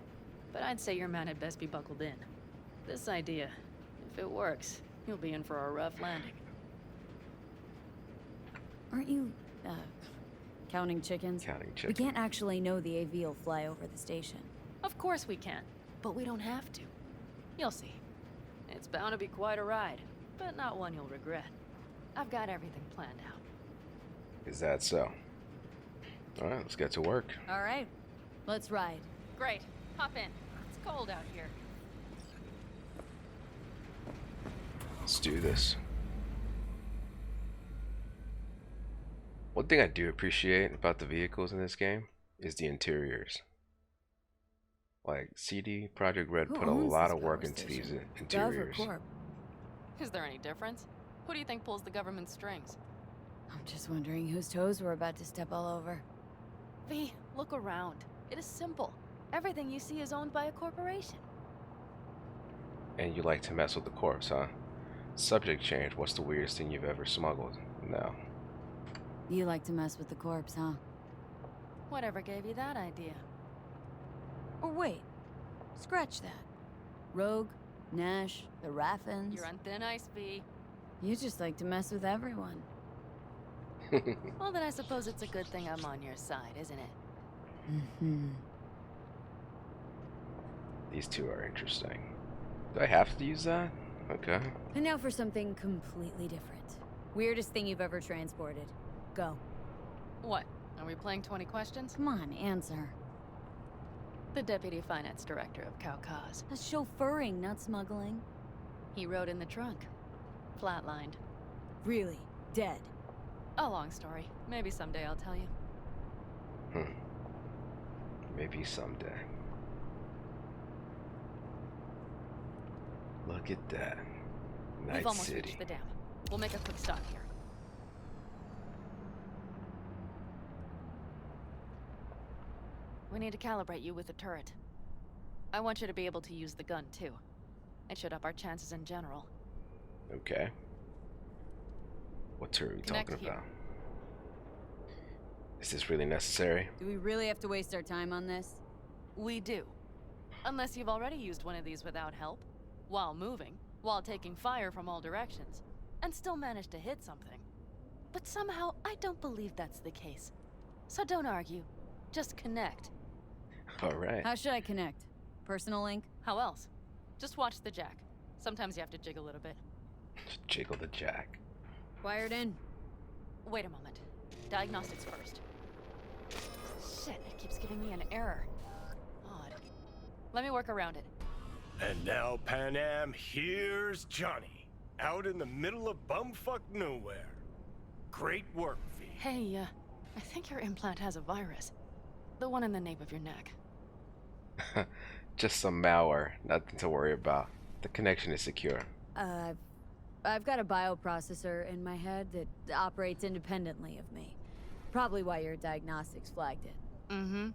but I'd say your man had best be buckled in. This idea, if it works, you'll be in for a rough landing. Aren't you, counting chickens? Counting We chickens. can't actually know the AV will fly over the station. Of course we can, but we don't have to. You'll see. It's bound to be quite a ride, but not one you'll regret. I've got everything planned out. Is that so? Alright, let's get to work. All right, let's ride. Great. Hop in. It's cold out here. Let's do this. One thing I do appreciate about the vehicles in this game is the interiors. Like, CD Projekt Red Who put a owns lot this of work power into these station? Gov or interiors. Corp? Is there any difference? Who do you think pulls the government strings? I'm just wondering whose toes we're about to step all over. V, look around. It is simple. Everything you see is owned by a corporation. And you like to mess with the corpse, huh? Subject change. What's the weirdest thing you've ever smuggled? No. You like to mess with the corpse, huh? Whatever gave you that idea? Or wait, scratch that. Rogue, Nash, the Raffins. You're on thin ice, V. You just like to mess with everyone. Well, then I suppose it's a good thing I'm on your side, isn't it? Mm-hmm. These two are interesting. Do I have to use that? Okay. And now for something completely different. Weirdest thing you've ever transported. Go. What? Are we playing 20 questions? Come on, answer. The Deputy Finance Director of Kaukaz. That's chauffeuring, not smuggling. He rode in the trunk. Flatlined. Really? Dead? A long story. Maybe someday I'll tell you. Maybe someday. Look at that. Night We've almost City. reached the dam. We'll make a quick stop here. We need to calibrate you with the turret. I want you to be able to use the gun, too. It should up our chances in general. Okay. What turret are we Connect talking here. about? Is this really necessary? Do we really have to waste our time on this? We do. Unless you've already used one of these without help, while moving, while taking fire from all directions, and still managed to hit something. But somehow, I don't believe that's the case. So don't argue. Just connect. Alright. How should I connect? Personal link? How else? Just watch the jack. Sometimes you have to jiggle it a bit. Jiggle the jack. Wired in. Wait a moment. Diagnostics first. Shit, it keeps giving me an error. Odd. Let me work around it. And now, Panam, here's Johnny. Out in the middle of bumfuck nowhere. Great work, V. Hey, I think your implant has a virus. The one in the nape of your neck. Just some malware. Nothing to worry about. The connection is secure. I've got a bioprocessor in my head that operates independently of me. Probably why your diagnostics flagged it. Mm-hmm.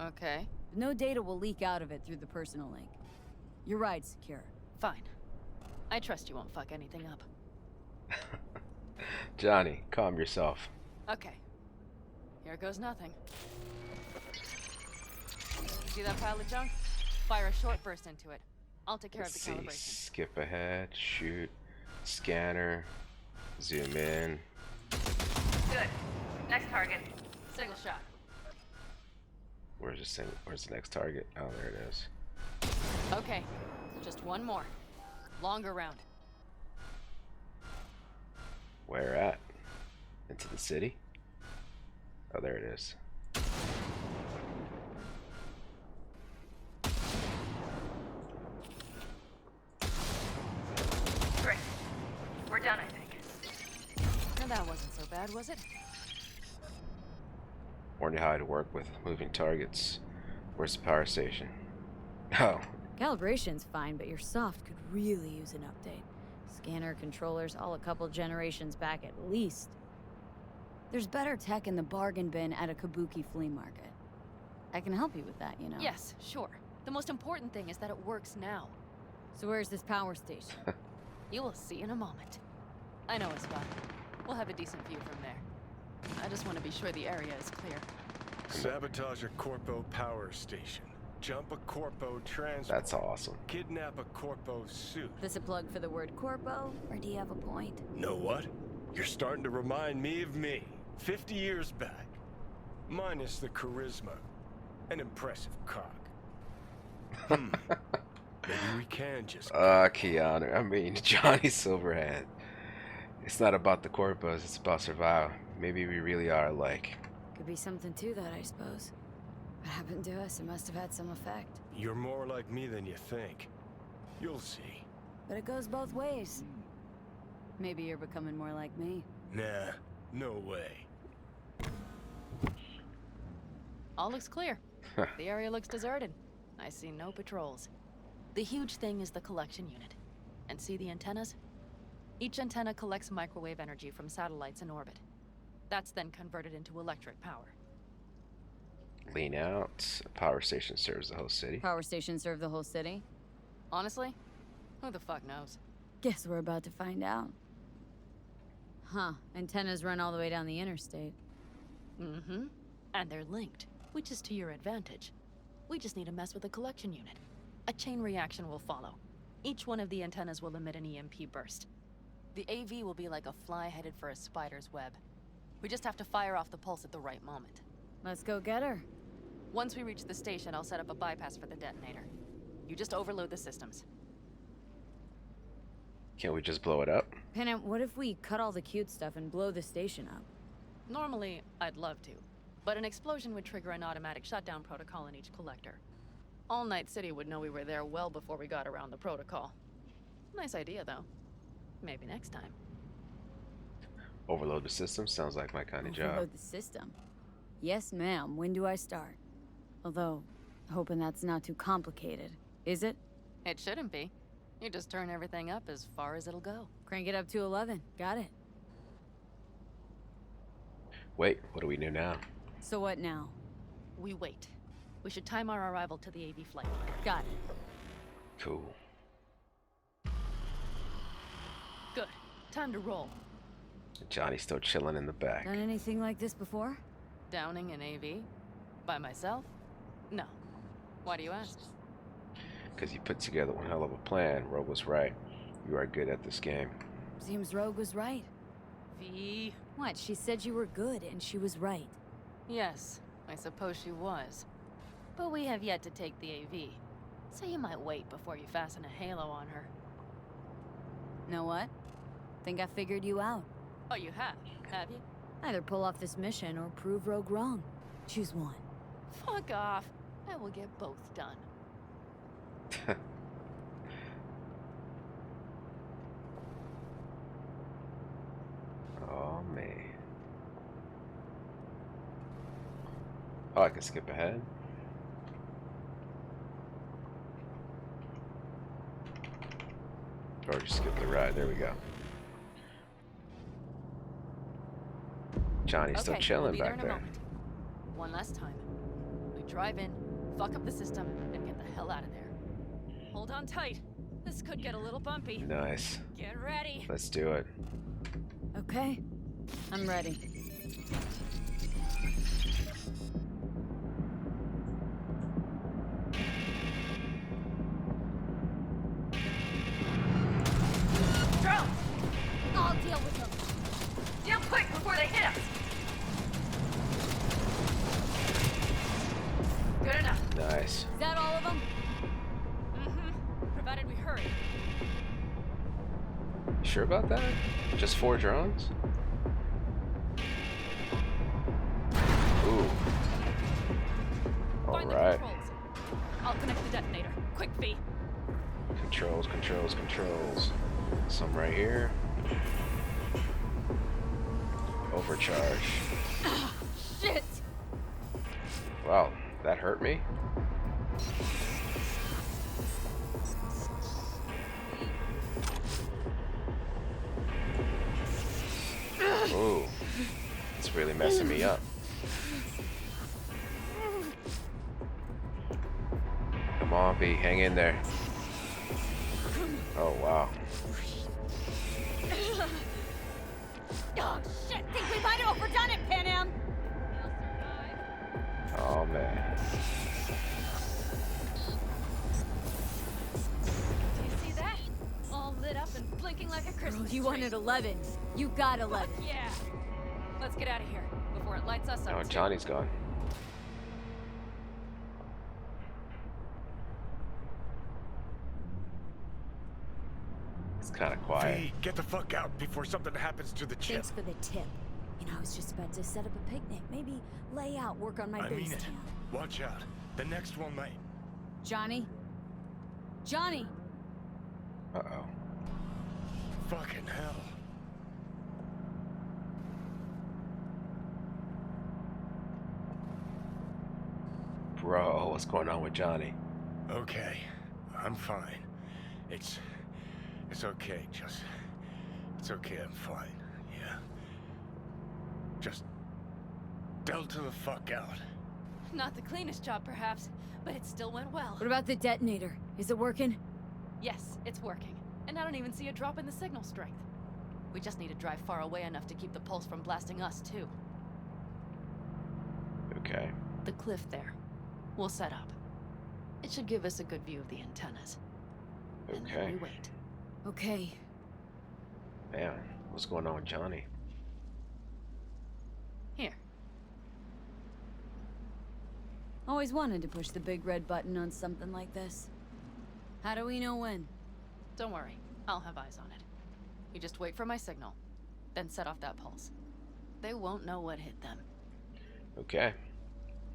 Okay. No data will leak out of it through the personal link. Your ride's secure. Fine. I trust you won't fuck anything up. Johnny, calm yourself. Okay. Here goes nothing. See that pile of junk? Fire a short burst into it. I'll take care Let's of see. the calibration. Skip ahead, shoot, scanner, zoom in. Good. Next target. Single shot. Where's the next target? Oh, there it is. Okay. Just one more. Longer round. Where at? Into the city? Oh, there it is. Great. We're done, I think. Now that wasn't so bad, was it? Warn you how to work with moving targets. Where's the power station? Oh. Calibration's fine, but your soft could really use an update. Scanner, controllers, all a couple generations back at least. There's better tech in the bargain bin at a kabuki flea market. I can help you with that, you know. Yes, sure. The most important thing is that it works now. So where's this power station? You will see in a moment. I know a spot. We'll have a decent view from there. I just want to be sure the area is clear. Sabotage a Corpo power station. Jump a Corpo transport. That's awesome. Kidnap a Corpo suit. This a plug for the word corpo, or do you have a point? Know what? You're starting to remind me of me, 50 years back. Minus the charisma. An impressive cock. Maybe we can just... Keanu. I mean, Johnny Silverhand. It's not about the corpus, it's about survival. Maybe we really are alike. Could be something to that, I suppose. What happened to us? It must have had some effect. You're more like me than you think. You'll see. But it goes both ways. Maybe you're becoming more like me. Nah, no way. All looks clear. The area looks deserted. I see no patrols. The huge thing is the collection unit. And see the antennas? Each antenna collects microwave energy from satellites in orbit. That's then converted into electric power. Lean out. A power station serves the whole city. Power station serve the whole city? Honestly, who the fuck knows? Guess we're about to find out. Huh, antennas run all the way down the interstate. Mm-hmm. And they're linked, which is to your advantage. We just need to mess with the collection unit. A chain reaction will follow. Each one of the antennas will emit an EMP burst. The AV will be like a fly headed for a spider's web. We just have to fire off the pulse at the right moment. Let's go get her. Once we reach the station, I'll set up a bypass for the detonator. You just overload the systems. Can't we just blow it up? Panam, what if we cut all the cute stuff and blow the station up? Normally, I'd love to, but an explosion would trigger an automatic shutdown protocol in each collector. All Night City would know we were there well before we got around the protocol. Nice idea, though. Maybe next time. Overload the system sounds like my kind of job. Overload the system? Yes, ma'am. When do I start? Although, hoping that's not too complicated. Is it? It shouldn't be. You just turn everything up as far as it'll go. Crank it up to 11. Got it. Wait, what do we do now? So what now? We wait. We should time our arrival to the AV flight. Got it. Cool. Good. Time to roll. Johnny's still chilling in the back. Done anything like this before? Downing an AV? By myself? No. Why do you ask? Because you put together one hell of a plan. Rogue was right. You are good at this game. Seems Rogue was right. V. What? She said you were good, and she was right. Yes, I suppose she was. But we have yet to take the AV. So you might wait before you fasten a halo on her. Know what? Think I figured you out. Oh, you have you? Either pull off this mission or prove Rogue wrong. Choose one. Fuck off. I will get both done. Oh, man. Oh, I can skip ahead. Or just skip the ride. There we go. Johnny's still chilling we'll be back there. In a there. moment. One last time. We drive in, fuck up the system, and get the hell out of there. Hold on tight. This could get a little bumpy. Nice. Get ready. Let's do it. Okay. I'm ready. Drones! I'll deal with them. Deal quick before they hit us! Good enough. Nice. Is that all of them? Mm-hmm. Provided we hurry. Sure about that? Just 4 drones? Ooh. Find Alright. the controls. I'll connect the detonator. Quick, V. Controls, controls, controls. Some right here. Overcharge. Shit! Wow, that hurt me? Ooh. It's really messing me up. Come on, V, hang in there. Oh, wow. Oh, shit! Think we might have overdone it, Panam! Oh, man. Do you see that? All lit up and blinking like a Christmas You tree. wanted 11. You got 11. Fuck yeah! Let's get out of here before it lights us up. Oh, too. Johnny's gone. It's kind of quiet. V, get the fuck out before something happens to the chip. Thanks for the tip. You know, I was just about to set up a picnic. Maybe lay out, work on my I base mean it. town. Watch out. The next one might. Johnny? Johnny! Uh-oh. Fucking hell. Bro, what's going on with Johnny? Okay, I'm fine. It's okay, it's okay, I'm fine, yeah. Just delta the fuck out. Not the cleanest job, perhaps, but it still went well. What about the detonator? Is it working? Yes, it's working. And I don't even see a drop in the signal strength. We just need to drive far away enough to keep the pulse from blasting us, too. Okay. The cliff there. We'll set up. It should give us a good view of the antennas. And then Okay. we wait. Okay. Man, what's going on with Johnny? Here. Always wanted to push the big red button on something like this. How do we know when? Don't worry. I'll have eyes on it. You just wait for my signal. Then set off that pulse. They won't know what hit them. Okay.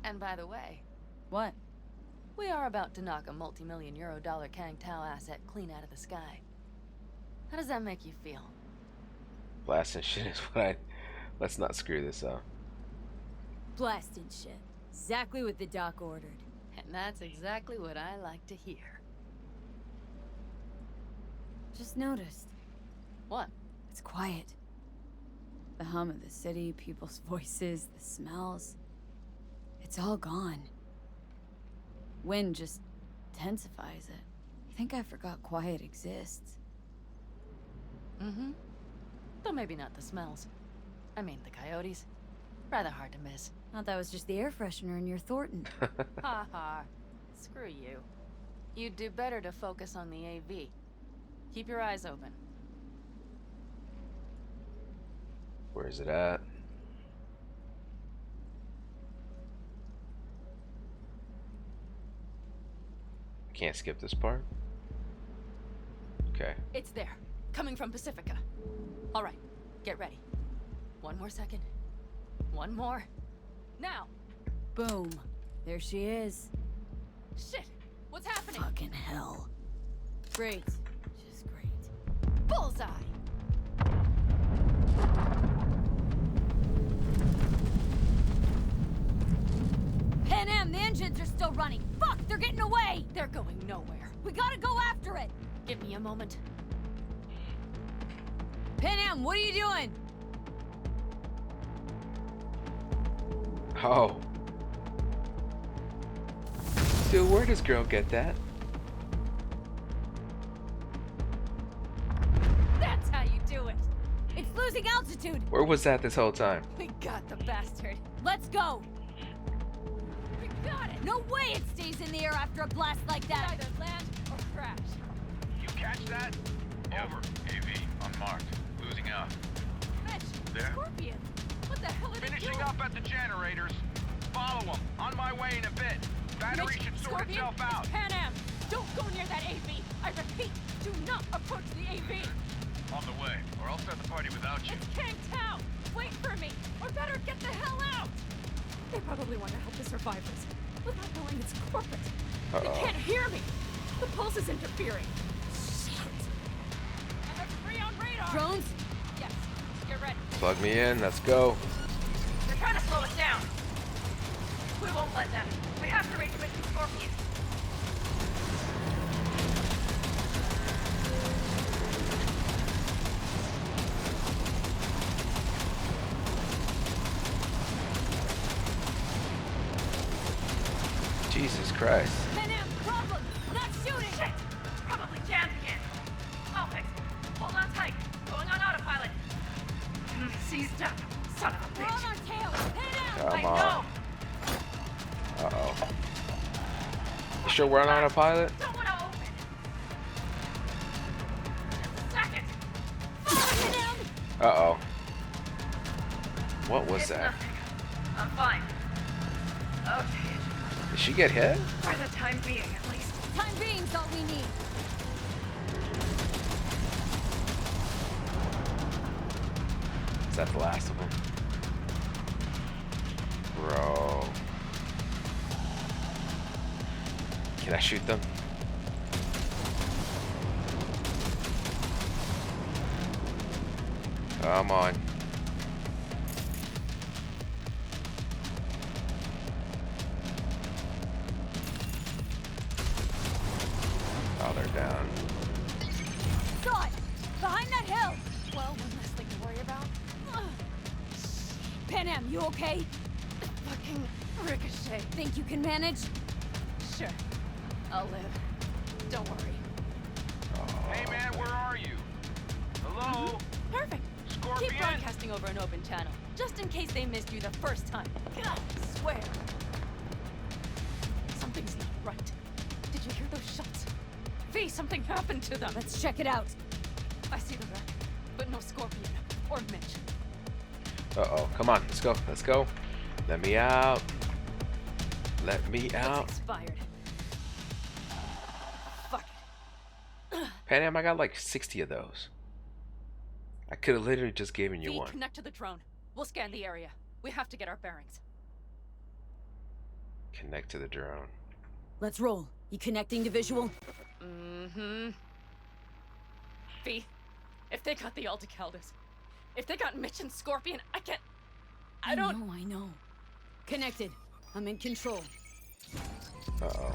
And by the way... What? We are about to knock a multi-million euro dollar Kang Tao asset clean out of the sky. How does that make you feel? Blasting shit is what I... Let's not screw this up. Blasting shit. Exactly what the doc ordered. And that's exactly what I like to hear. Just noticed. What? It's quiet. The hum of the city, people's voices, the smells. It's all gone. Wind just intensifies it. I think I forgot quiet exists. Mm-hmm. Though maybe not the smells. I mean, the coyotes. Rather hard to miss. Thought that was just the air freshener in your Thornton. Ha ha. Screw you. You'd do better to focus on the AV. Keep your eyes open. Where is it at? I can't skip this part. Okay. It's there. Coming from Pacifica. All right. Get ready. One more second. One more. Now! Boom. There she is. Shit! What's happening? Fucking hell. Great. Just great. Bullseye! Panam, the engines are still running. Fuck, they're getting away! They're going nowhere. We gotta go after it! Give me a moment. Panam, what are you doing? Oh. Dude, where does girl get that? That's how you do it! It's losing altitude! Where was that this whole time? We got the bastard. Let's go! We got it! No way it stays in the air after a blast like that! Either land or crash. You catch that? Over. AV, unmarked. Losing out. Mitch, There? Scorpion. What the hell are they Finishing doing? up at the generators. Follow them. On my way in a bit. Battery Mitch, should sort Scorpion, itself out. it's Panam. Don't go near that AV. I repeat, do not approach the AV. On the way, or I'll start the party without you. It's Kang Tao. Wait for me, or better get the hell out. They probably want to help the survivors without knowing it's corporate. They can't hear me. The pulse is interfering. Shit. I have 3 on radar. Drones? Yes, you're ready. Plug me in, let's go. They're trying to slow us down. We won't let them. We have to reach Mission Scorpion. Jesus Christ. Panam, problem! Not shooting! Shit! Probably jammed again. I'll fix it. Hold on tight. Going on autopilot. Seized up. Son of a We're on bitch. our tail! Panam! Come I on. know. Uh-oh. You sure we're on autopilot? Don't want to open. Second. Panam! Uh-oh. What was It's that? nothing. I'm fine. Okay. Did she get hit? For the time being, at least. Time being's all we need. Is that the last of them? Bro. Can I shoot them? Come on. her down. Saw it! Behind that hill! Well, one less thing to worry about. Panam, you okay? Fucking ricochet. Think you can manage? Sure. I'll live. Don't worry. Hey man, where are you? Hello? Perfect. Scorpion? Keep broadcasting over an open channel, just in case they missed you the first time. God, I swear. Something's not right. Did you hear those shots? V, something happened to them. Let's check it out. I see the wreck, but no Scorpion or Mitch. Uh-oh. Come on. Let's go. Let's go. Let me out. Let me out. It's expired. Fuck it. Panam, I got like 60 of those. I could have literally just given you V, one. connect to the drone. We'll scan the area. We have to get our bearings. Connect to the drone. Let's roll. You connecting to visual? Mm-hmm. V, if they got the Aldecaldos, if they got Mitch and Scorpion, I don't... I know. Connected. I'm in control. Uh-oh.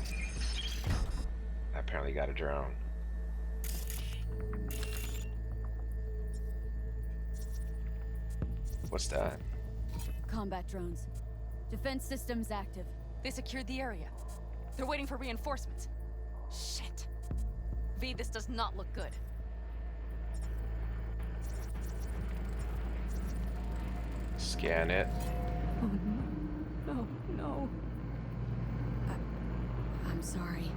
I apparently got a drone. What's that? Combat drones. Defense systems active. They secured the area. They're waiting for reinforcements. Shit. V, this does not look good. Scan it. Oh, no. No. I'm sorry.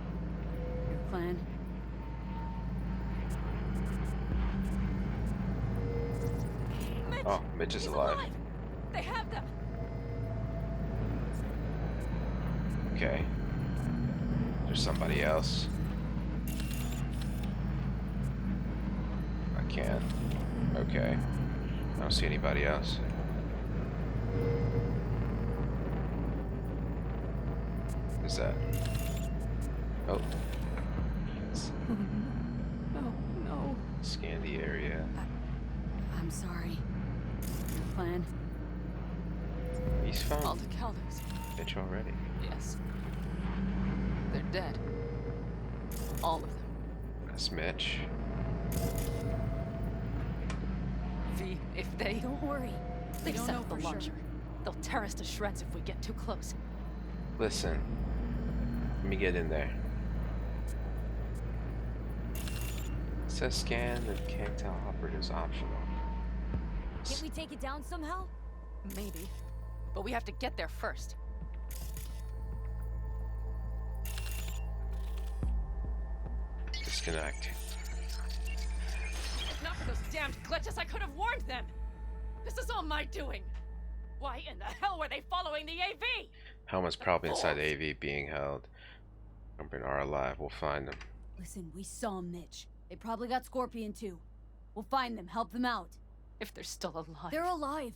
Your plan? Mitch! Oh, Mitch is alive. They have them! Okay. There's somebody else. I can't. Okay. I don't see anybody else. Who's that? Oh. No. Scan the area. I'm sorry. Your plan? He's found Aldecaldos. Mitch already. Yes. They're dead. All of them. That's Mitch. V, if they... Don't worry. They don't set know up the for launcher. sure. They'll tear us to shreds if we get too close. Listen. Let me get in there. It says scan the Cactal operatives optional. Can't we take it down somehow? Maybe. But we have to get there first. Disconnect. Not for those damned glitches, I could have warned them! This is all my doing! Why in the hell were they following the AV? Hellman's probably inside the AV being held. Number are alive. We'll find them. Listen, we saw Mitch. They probably got Scorpion too. We'll find them, help them out. If they're still alive. They're alive.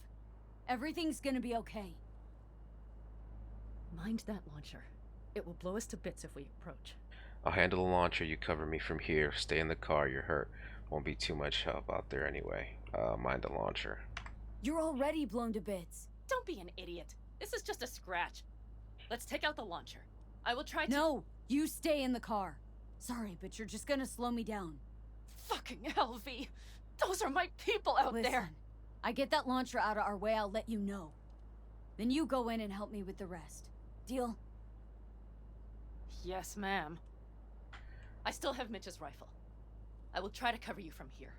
Everything's gonna be okay. Mind that launcher. It will blow us to bits if we approach. I'll handle the launcher. You cover me from here. Stay in the car. You're hurt. Won't be too much help out there anyway. Mind the launcher. You're already blown to bits. Don't be an idiot. This is just a scratch. Let's take out the launcher. I will try to... No, you stay in the car. Sorry, but you're just gonna slow me down. Fucking hell, V. Those are my people out Listen, there. I get that launcher out of our way, I'll let you know. Then you go in and help me with the rest. Deal? Yes, ma'am. I still have Mitch's rifle. I will try to cover you from here.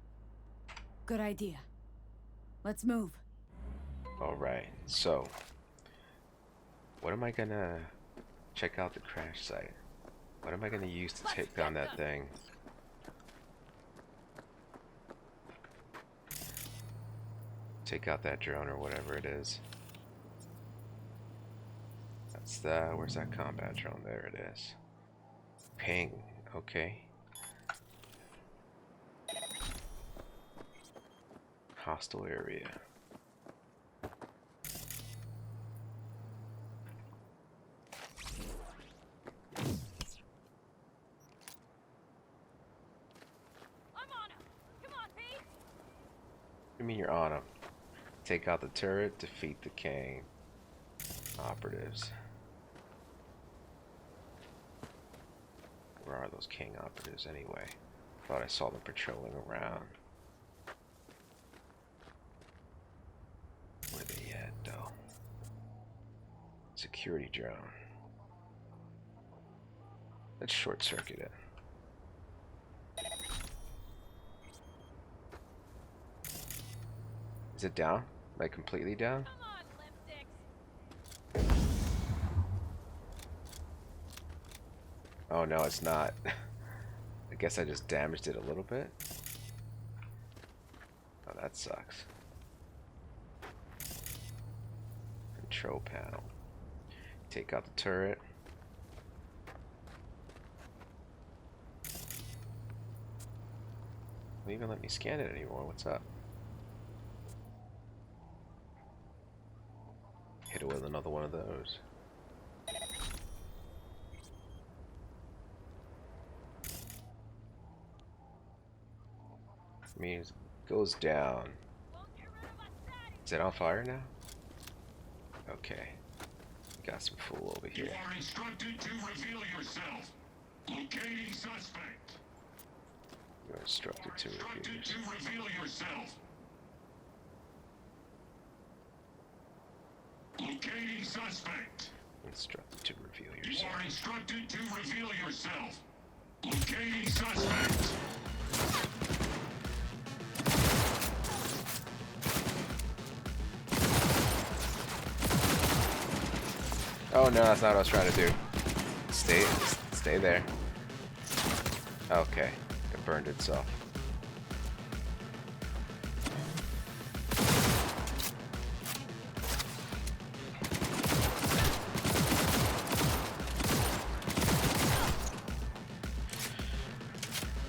Good idea. Let's move. Alright, so what am I gonna check out the crash site? What am I gonna use to take down that thing? Take out that drone or whatever it is. That's the, where's that combat drone? There it is. Ping, okay. Hostile area. You mean you're on him? Take out the turret, defeat the Kane operatives. Where are those King operatives anyway? Thought I saw them patrolling around. Where they at though? Security drone. Let's short circuit it. Is it down? Like completely down? Oh no, it's not. I guess I just damaged it a little bit. Oh, that sucks. Control panel. Take out the turret. Don't even let me scan it anymore. What's up? Hit it with another one of those. I mean, it goes down. Is it on fire now? Okay. Got some fool over here. You are instructed to reveal yourself. Locating suspect. You're instructed to reveal yourself. Locating suspect. Instructed to reveal yourself. You are instructed to reveal yourself. Locating suspect. Oh no, that's not what I was trying to do. Stay there. Okay, it burned itself.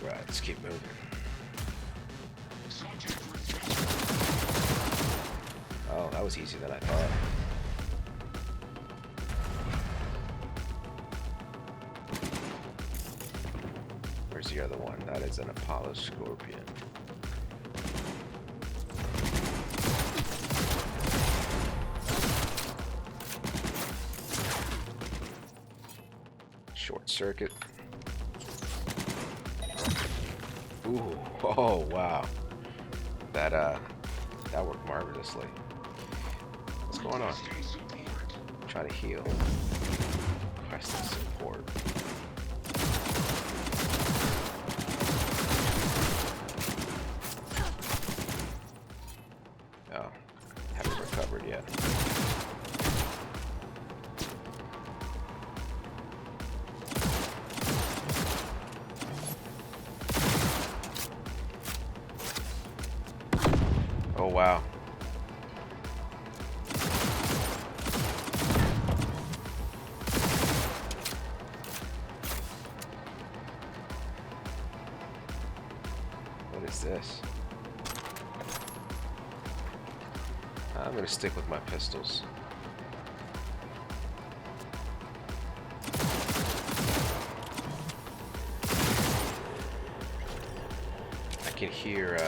Right, let's keep moving. Oh, that was easier than I thought. Where's the other one? That is an Apollo Scorpion. Short circuit. Ooh, oh wow. That worked marvelously. What's going on? Try to heal. Requesting support. Oh, haven't recovered yet. Oh wow. What is this? I'm gonna stick with my pistols. I can hear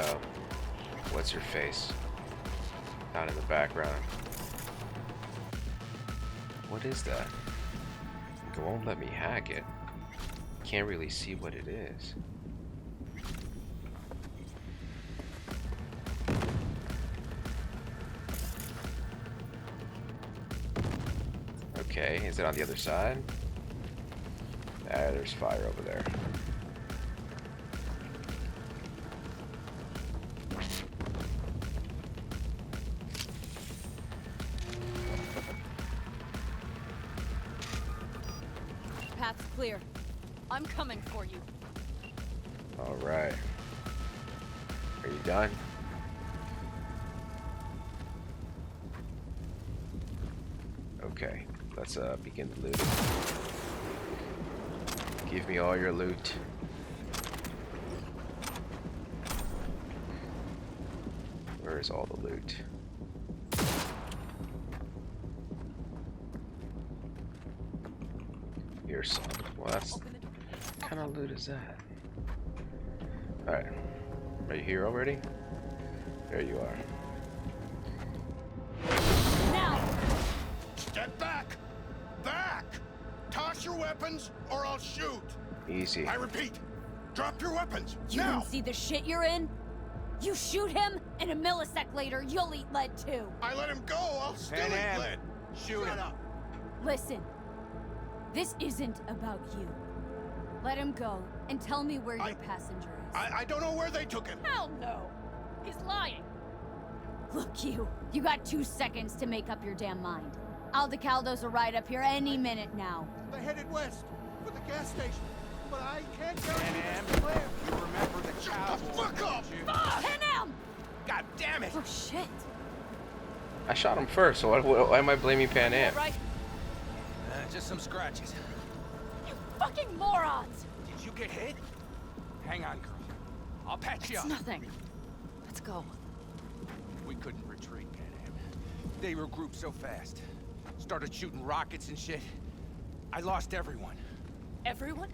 what's her face down in the background. What is that? It won't let me hack it. Can't really see what it is. Okay, is it on the other side? Ah, there's fire over there. Path's clear. I'm coming for you. All right. Are you done? Okay, let's begin the looting. Give me all your loot. Where is all the loot? Here's some. Well, that's what kind of loot is that? Alright. Are you here already? There you are. Now! Step back! Back! Toss your weapons or I'll shoot! Easy. I repeat, drop your weapons, You now! don't see the shit you're in? You shoot him, and a millisecond later, you'll eat lead too. I let him go, I'll still eat Panam, lead! shoot Shut him. up! Listen, this isn't about you. Let him go, and tell me where your passenger is. I don't know where they took him! Hell no! He's lying! Look, you got 2 seconds to make up your damn mind. Aldecaldo's a ride up here any minute now. They headed west for the gas station, but I can't guarantee Panam, it's clear. you remember the cowboy? Fuck up! Panam! God damn it! Oh shit! I shot him first, so why am I blaming Pan Am? Right? Just some scratches. You fucking morons! Did you get hit? Hang on, girl. I'll patch you It's up. nothing. Let's go. We couldn't retreat, Panam. They regrouped so fast. Started shooting rockets and shit. I lost everyone. Everyone?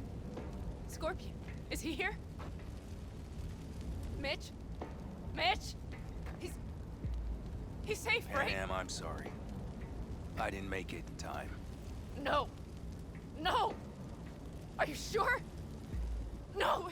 Scorpion, is he here? Mitch? Mitch? He's safe, right? Panam, I'm sorry. I didn't make it in time. No. No! Are you sure? No,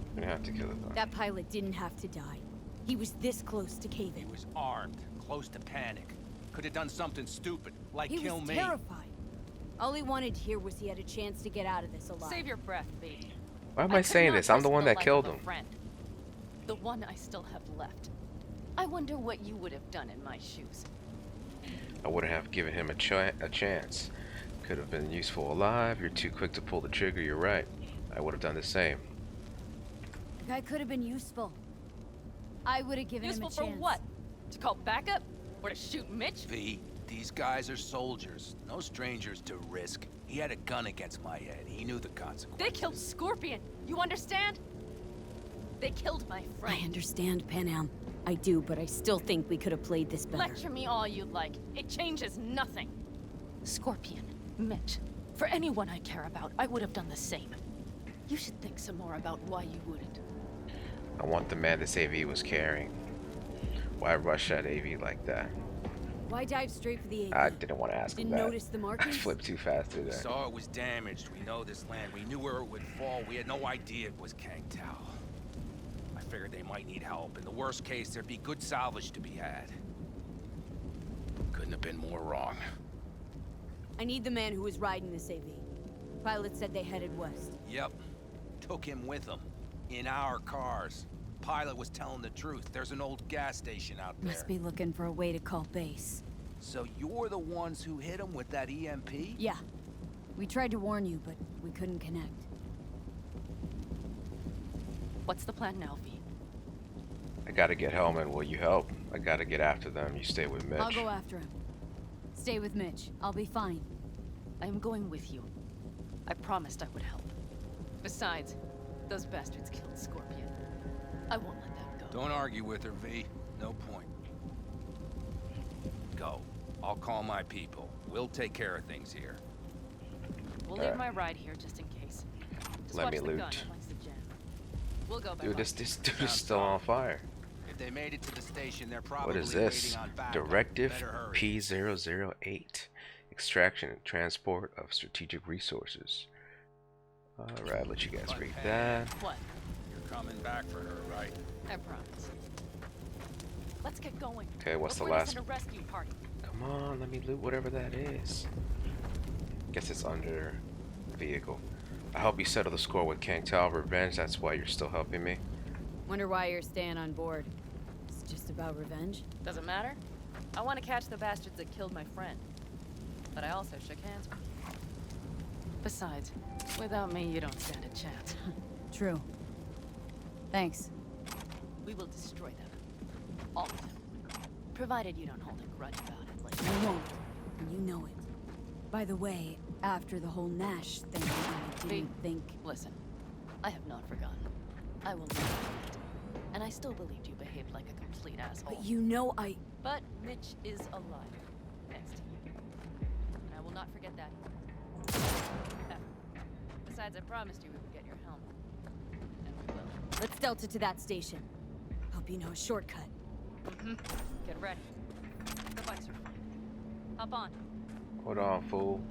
I'm gonna have to kill it though. That pilot didn't have to die. He was this close to He caving. was armed, close to panic. Could have done something stupid, like He kill was me. terrified. All he wanted here was he had a chance to get out of this alive. Save your breath, B. Why am I saying could this? not I'm the risk one that life killed of a him. friend. The one I still have left. I wonder what you would have done in my shoes. I wouldn't have given him a chance. Could have been useful alive. You're too quick to pull the trigger. You're right. I would have done the same. The guy could have been useful. I would have given Useful him a for chance. what? To call backup? Or to shoot Mitch? V, these guys are soldiers. No strangers to risk. He had a gun against my head. He knew the consequences. They killed Scorpion. You understand? They killed my friend. I understand, Panam. I do, but I still think we could have played this better. Lecture me all you like. It changes nothing. Scorpion, Mitch. For anyone I care about, I would have done the same. You should think some more about why you wouldn't. I want the man this AV was carrying. Why rush that AV like that? Why dive straight for the AV? I didn't want to ask him Didn't that. notice the I markings? flipped too fast through We there. saw it was damaged. We know this land. We knew where it would fall. We had no idea it was Kangtao. I figured they might need help. In the worst case, there'd be good salvage to be had. Couldn't have been more wrong. I need the man who was riding this AV. Pilot said they headed west. Yep. Took him with them. In our cars. Pilot was telling the truth. There's an old gas station out there. Must be looking for a way to call base. So you're the ones who hit him with that EMP? Yeah. We tried to warn you, but we couldn't connect. What's the plan now, V? I gotta get Hellman. Will you help? I gotta get after them. You stay with Mitch. I'll go after him. Stay with Mitch. I'll be fine. I am going with you. I promised I would help. Besides, those bastards killed Scorpion. I won't let them go. Don't argue with her, V. No point. Go. I'll call my people. We'll take care of things here. We'll leave my ride here just in case. Just Let watch me the loot. gun. It likes to jam. We'll go back. Dude, this dude is still on fire. If they made it to the station, they're probably What is this? waiting on backup. Directive Better hurry. P008. Extraction and transport of strategic resources. Alright, let you guys But read hey, that. What? You're coming back for her, right? I promise. Let's get going. Okay, what's the Before they last? send a rescue party. Come on, let me loot whatever that is. Guess it's under vehicle. I hope you settle the score with Kangtao Revenge. That's why you're still helping me. Wonder why you're staying on board. It's just about revenge? Doesn't matter. I want to catch the bastards that killed my friend. But I also shook hands with you. Besides, without me, you don't stand a chance. True. Thanks. We will destroy them. All of them. Provided you don't hold a grudge about it like I won't. And you know it. By the way, after the whole Nash thing, I didn't think... Listen, I have not forgotten. I will not forget. And I still believed you behaved like a complete asshole. But you know I... But Mitch is alive, thanks to you. And I will not forget that. Ever. Besides, I promised you we would get your helmet. And we will. Let's delta to that station. Hope you know a shortcut. Get ready. The bikes are fine. Hop on. Hold on, fool.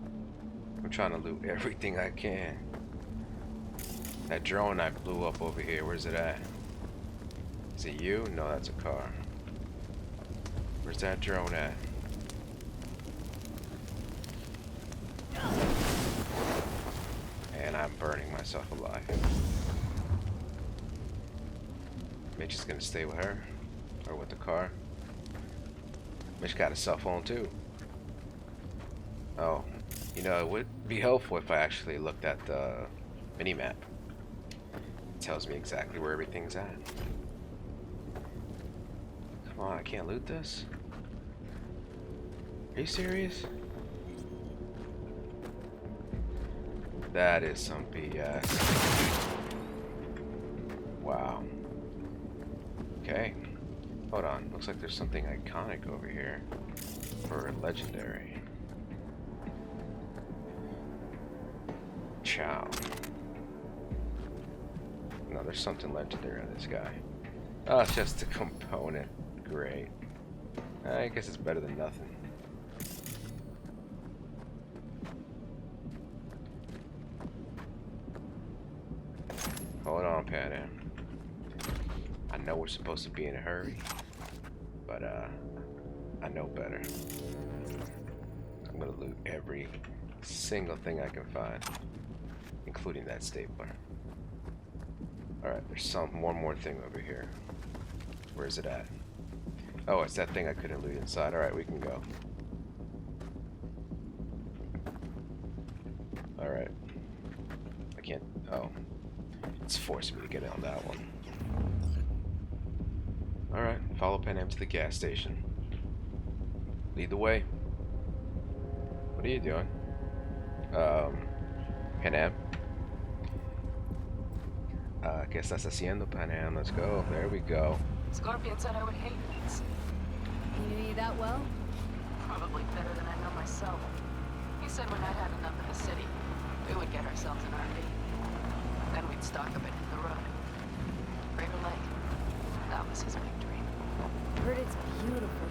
I'm trying to loot everything I can. That drone I blew up over here, where's it at? Is it you? No, that's a car. Where's that drone at? And I'm burning myself alive. Mitch is gonna stay with her. Or with the car. Mitch got a cell phone too. Oh. You know, it would be helpful if I actually looked at the mini-map. It tells me exactly where everything's at. Come on, I can't loot this? Are you serious? That is some BS. Wow. Okay. Hold on. Looks like there's something iconic over here. For legendary. Chow. No, there's something legendary on this guy. Oh, it's just a component. Great. I guess it's better than nothing. Hold on, Panam. I know we're supposed to be in a hurry, but I know better. I'm gonna loot every single thing I can find, including that stapler. Alright, there's one more thing over here. Where is it at? Oh, it's that thing I couldn't loot inside. Alright, we can go. Alright. I can't... Oh. It's forcing me to get on that one. Alright, follow Panam to the gas station. Lead the way. What are you doing? Panam? ¿Qué estás haciendo, Panam? Let's go. There we go. Scorpion said I would hate these. He knew you that well? Probably better than I know myself. He said when I'd had enough of the city, we would get ourselves an RV. Then we'd stalk a bit in the road. Crater Lake. That was his big dream. Heard it's beautiful.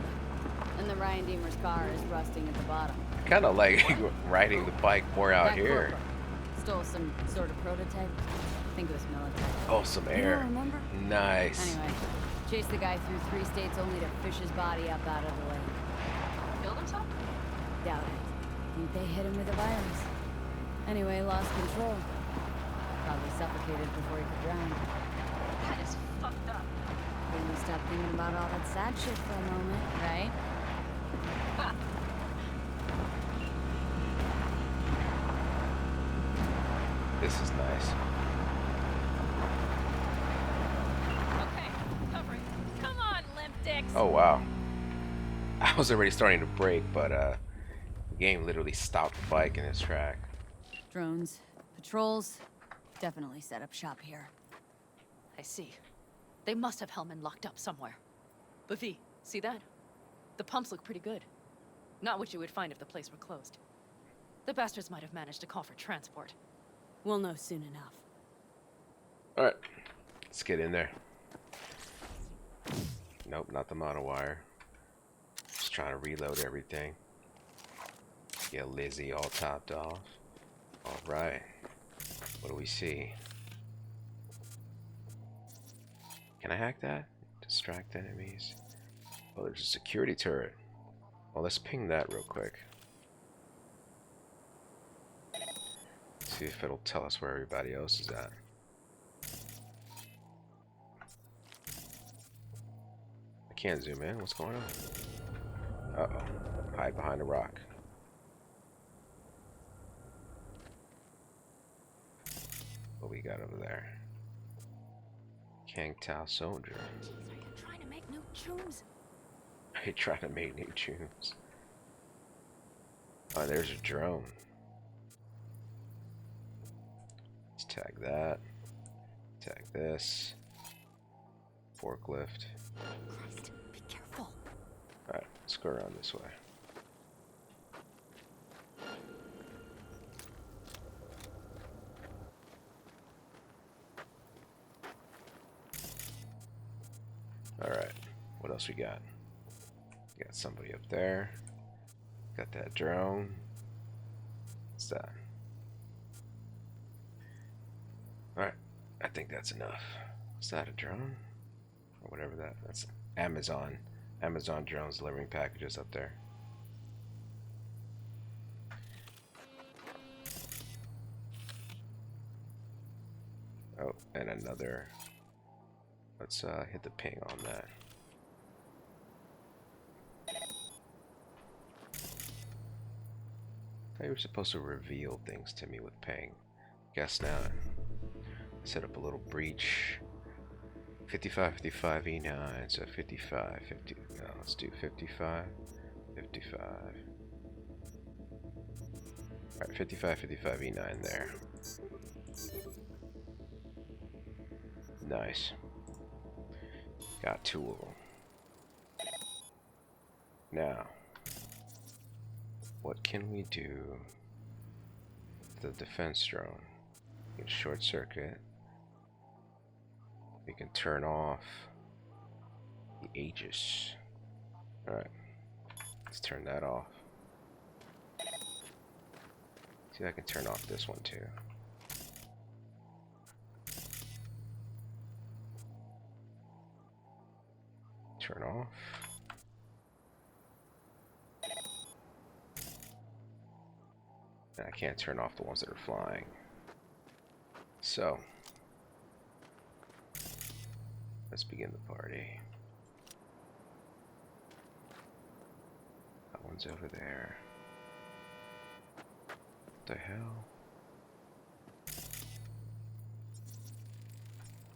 And the Ryan Deemer's car is rusting at the bottom. Kind of like riding the bike more out That here. Corpo stole some sort of prototype. I think it was military. Oh, some You air. don't remember? Nice. Anyway, chased the guy through 3 states only to fish his body up out of the lake. Killed himself? Doubt it. Think they hit him with a virus. Anyway, lost control. Probably suffocated before he could drown. That is fucked up. Then we stop thinking about all that sad shit for a moment, right? This is nice. Okay, covering. Come on, limp dicks. Oh, wow. I was already starting to brake, but the game literally stopped the bike in its track. Drones, patrols, definitely set up shop here. I see. They must have Hellman locked up somewhere. But V, see that? The pumps look pretty good. Not what you would find if the place were closed. The bastards might have managed to call for transport. We'll know soon enough. Alright, let's get in there. Nope, not the monowire. Just trying to reload everything. Get Lizzie all topped off. Alright, what do we see? Can I hack that? Distract enemies. Oh, there's a security turret. Well, let's ping that real quick. See if it'll tell us where everybody else is at. I can't zoom in. What's going on? Uh-oh. Hide behind a rock. What we got over there? Kang Tao Soldier. Jeez, are you trying to make new tunes? Are you trying to make new tunes? Oh, there's a drone. Let's tag that. Tag this. Forklift. Christ, be careful. Alright, let's go around this way. Alright, what else we got? We got somebody up there. Got that drone. What's that? Alright, I think that's enough. Is that a drone? Or whatever that's Amazon. Amazon drones delivering packages up there. Oh, and another. Let's hit the ping on that. They were supposed to reveal things to me with ping. Guess not. Set up a little breach. 55, 55, E9. So 55, 50. No, let's do 55, 55. Alright, 55, 55, E9 there. Nice. Got two of them. Now, what can we do with the defense drone? We can short circuit. We can turn off the Aegis. Alright, let's turn that off. See if I can turn off this one too. Turn off. And I can't turn off the ones that are flying. So, let's begin the party. That one's over there. What the hell?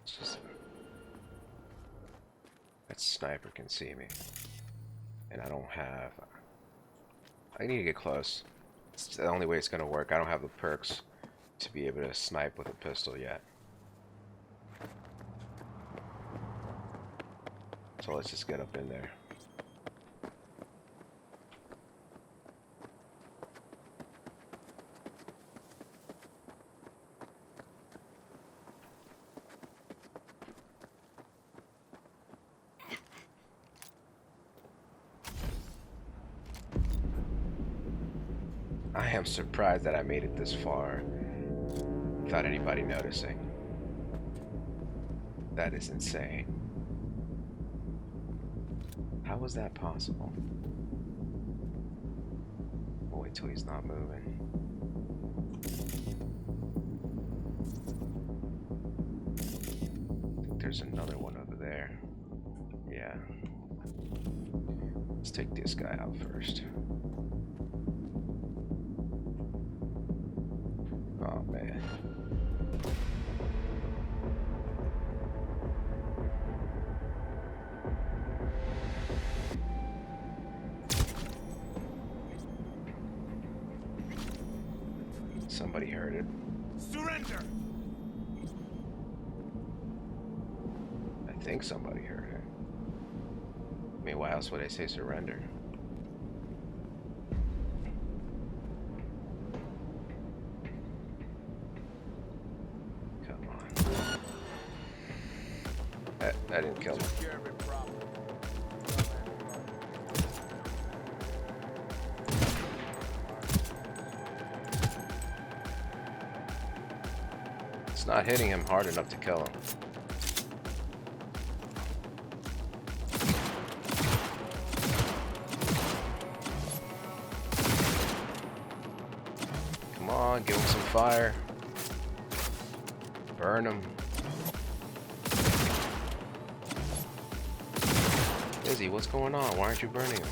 It's just... That sniper can see me. And I don't have... I need to get close. It's the only way it's gonna work. I don't have the perks to be able to snipe with a pistol yet. So let's just get up in there. I am surprised that I made it this far without anybody noticing. That is insane. How was that possible? We'll wait till he's not moving. I think there's another one over there. Yeah. Let's take this guy out first. Oh man. Somebody heard it. Surrender! I think somebody heard it. I mean, why else would I say surrender? Come on. That didn't kill me. It's not hitting him hard enough to kill him. Come on, give him some fire. Burn him. Izzy, what's going on? Why aren't you burning him?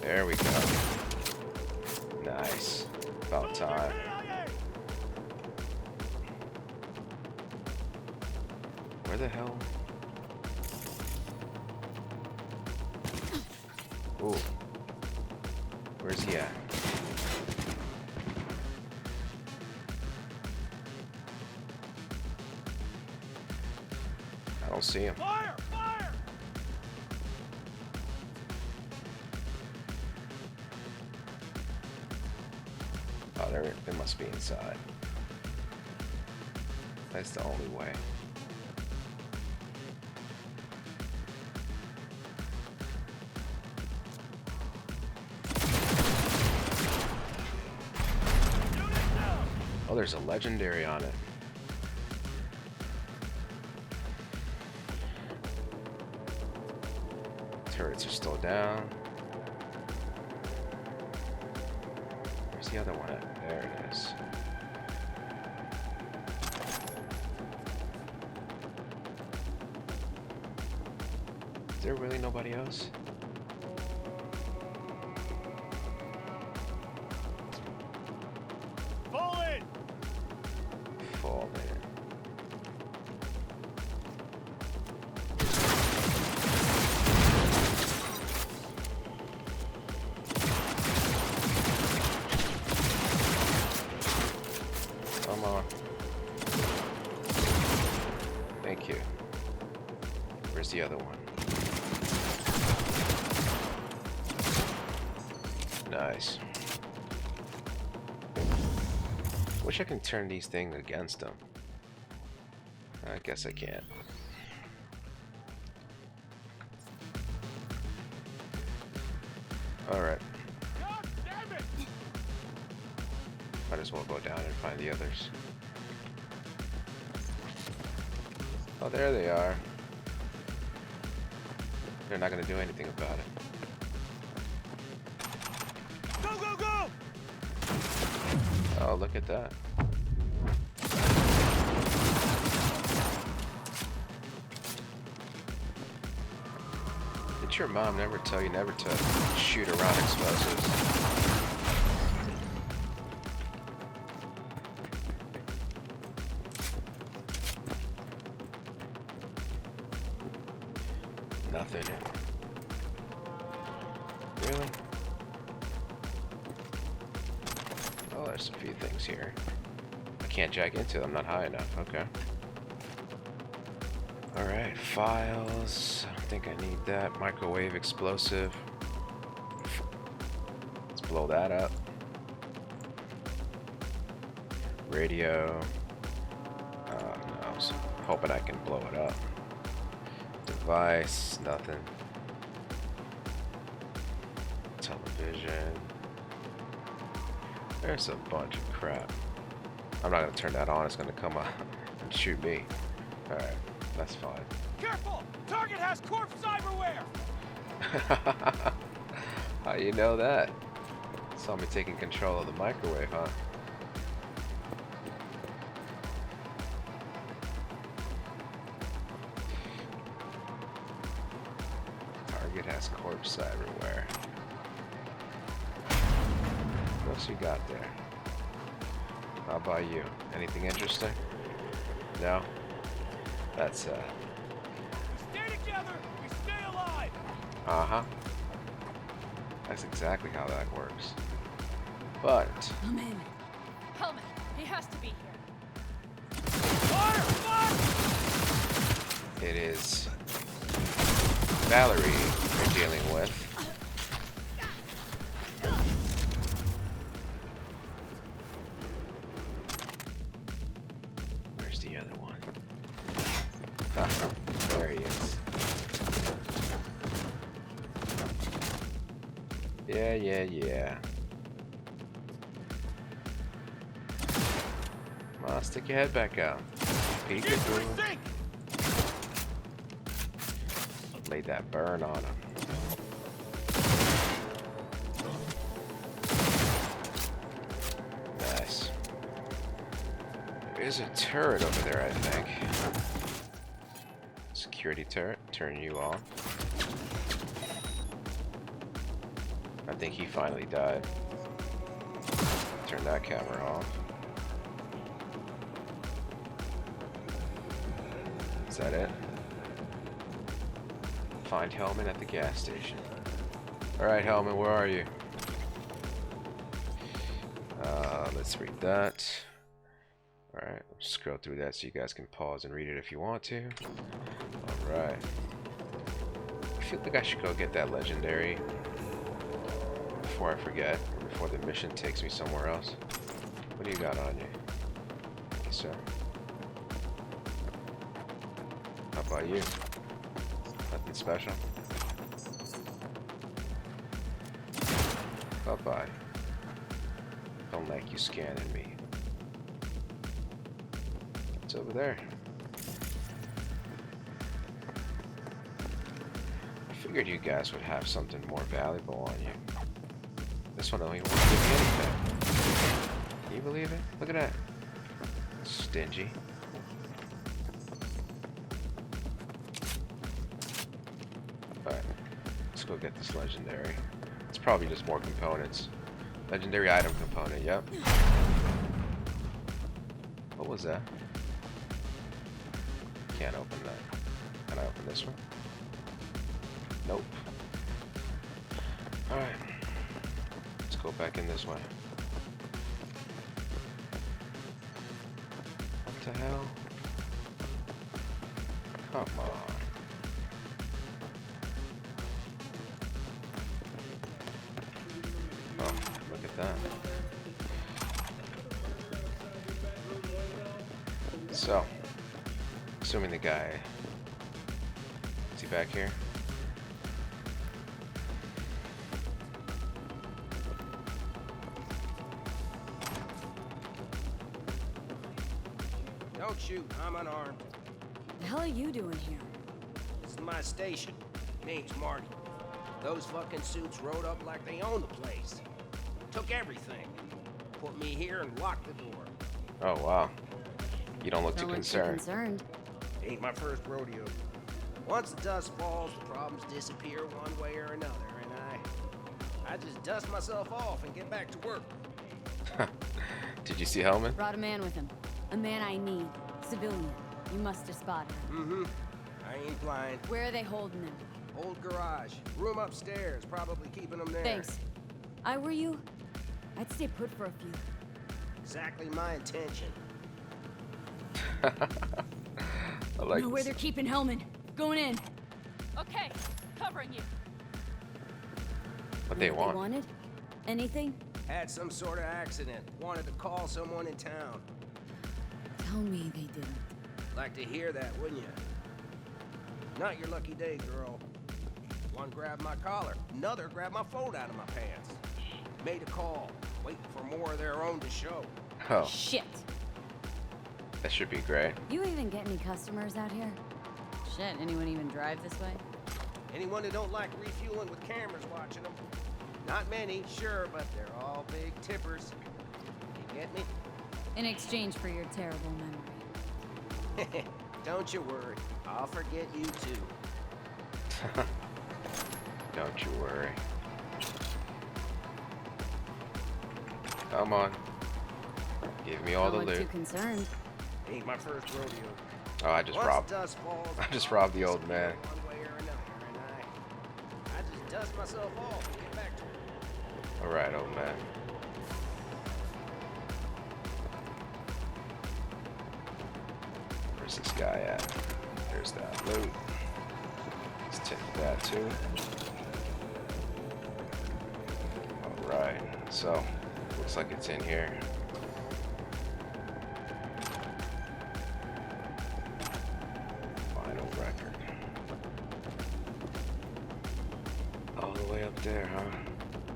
There we go. Nice. About time. Where the hell? Ooh. Where's he at? I don't see him. Fire! Fire! Oh, there it must be inside. That's the only way. Oh, there's a legendary on it. Turrets are still down. Where's the other one at? There it is. Is there really nobody else? Fall in! Fall in. Come on. Thank you. Where's the other one? Nice. Wish I can turn these things against them. I guess I can't. Alright. Might as well go down and find the others. Oh, there they are. They're not gonna do anything about it. Go, go, go! Oh, look at that. Did your mom never tell you never to shoot around explosives? Nothing. Really? Oh, there's a few things here. I can't jack into them, I'm not high enough. Okay. Alright, files. I don't think I need that. Microwave explosive. Let's blow that up. Radio. No, I was hoping I can blow it up. Device, nothing. Television. There's a bunch of crap. I'm not gonna turn that on, it's gonna come out and shoot me. Alright, that's fine. Careful! Target has Corp cyberware! How you know that? Saw me taking control of the microwave, huh? Target has Corp cyberware. What else you got there? How about you? Anything interesting? No? That's We stay together, we stay alive! uh-huh. That's exactly how that works. But I'm in. Hellman, he has to be here. Fire! Fire! it is Valerie you're dealing with. Where's the other one? Ah, there he is. Yeah. Come on, stick your head back out. Peekaboo. Laid that burn on him. Nice. There is a turret over there, I think. Security turret, turn you on. I think he finally died. Turn that camera off. Is that it? Find Hellman at the gas station. Alright, Hellman, where are you? Let's read that. Alright, scroll through that so you guys can pause and read it if you want to. Alright. I feel like I should go get that legendary before I forget, or before the mission takes me somewhere else. What do you got on you? Thank you, sir. How about you? Nothing special? Bye-bye. Don't like you scanning me. What's over there? I figured you guys would have something more valuable on you. This one don't even want to give me anything. Can you believe it? Look at that. Stingy. Alright, let's go get this legendary. It's probably just more components. Legendary item component, yep. What was that? Can't open that. Can I open this one? Nope. Alright. Let's go back in this way. What the hell? Come on. Oh, look at that. So, assuming the guy, is he back here? Don't shoot, I'm unarmed. The hell are you doing here? This is my station. Name's Marty. Those fucking suits rode up like they own the place. Took everything. Put me here and locked the door. Oh wow. You don't look too concerned. Ain't my first rodeo. Once the dust falls, the problems disappear one way or another, and I just dust myself off and get back to work. Did you see Hellman? Brought a man with him. A man I need. Civilian. You must have spotted him. Mm-hmm. I ain't blind. Where are they holding him? Old garage. Room upstairs. Probably keeping them there. Thanks. I were you, I'd stay put for a few. Exactly my intention. I like know where they're keeping Hellman. Going in. Okay, covering you. What they want? They wanted? Anything? Had some sort of accident. Wanted to call someone in town. Tell me they didn't. Like to hear that, wouldn't you? Not your lucky day, girl. One grabbed my collar, another grabbed my phone out of my pants. Made a call, waiting for more of their own to show. Oh. Shit. That should be great. You even get any customers out here? Shit, anyone even drive this way? Anyone who don't like refueling with cameras watching them. Not many, sure, but they're all big tippers. You get me? In exchange for your terrible memory. Don't you worry. I'll forget you too. Don't you worry. Come on. Give me all the loot. Too concerned. Ain't my first rodeo. Oh, I just robbed. I just robbed the old man. One way or another, and I just dust myself off and get back to it. All right, old man. Where's this guy at? There's that loot. Let's take that too. All right. So, looks like it's in here. There, huh?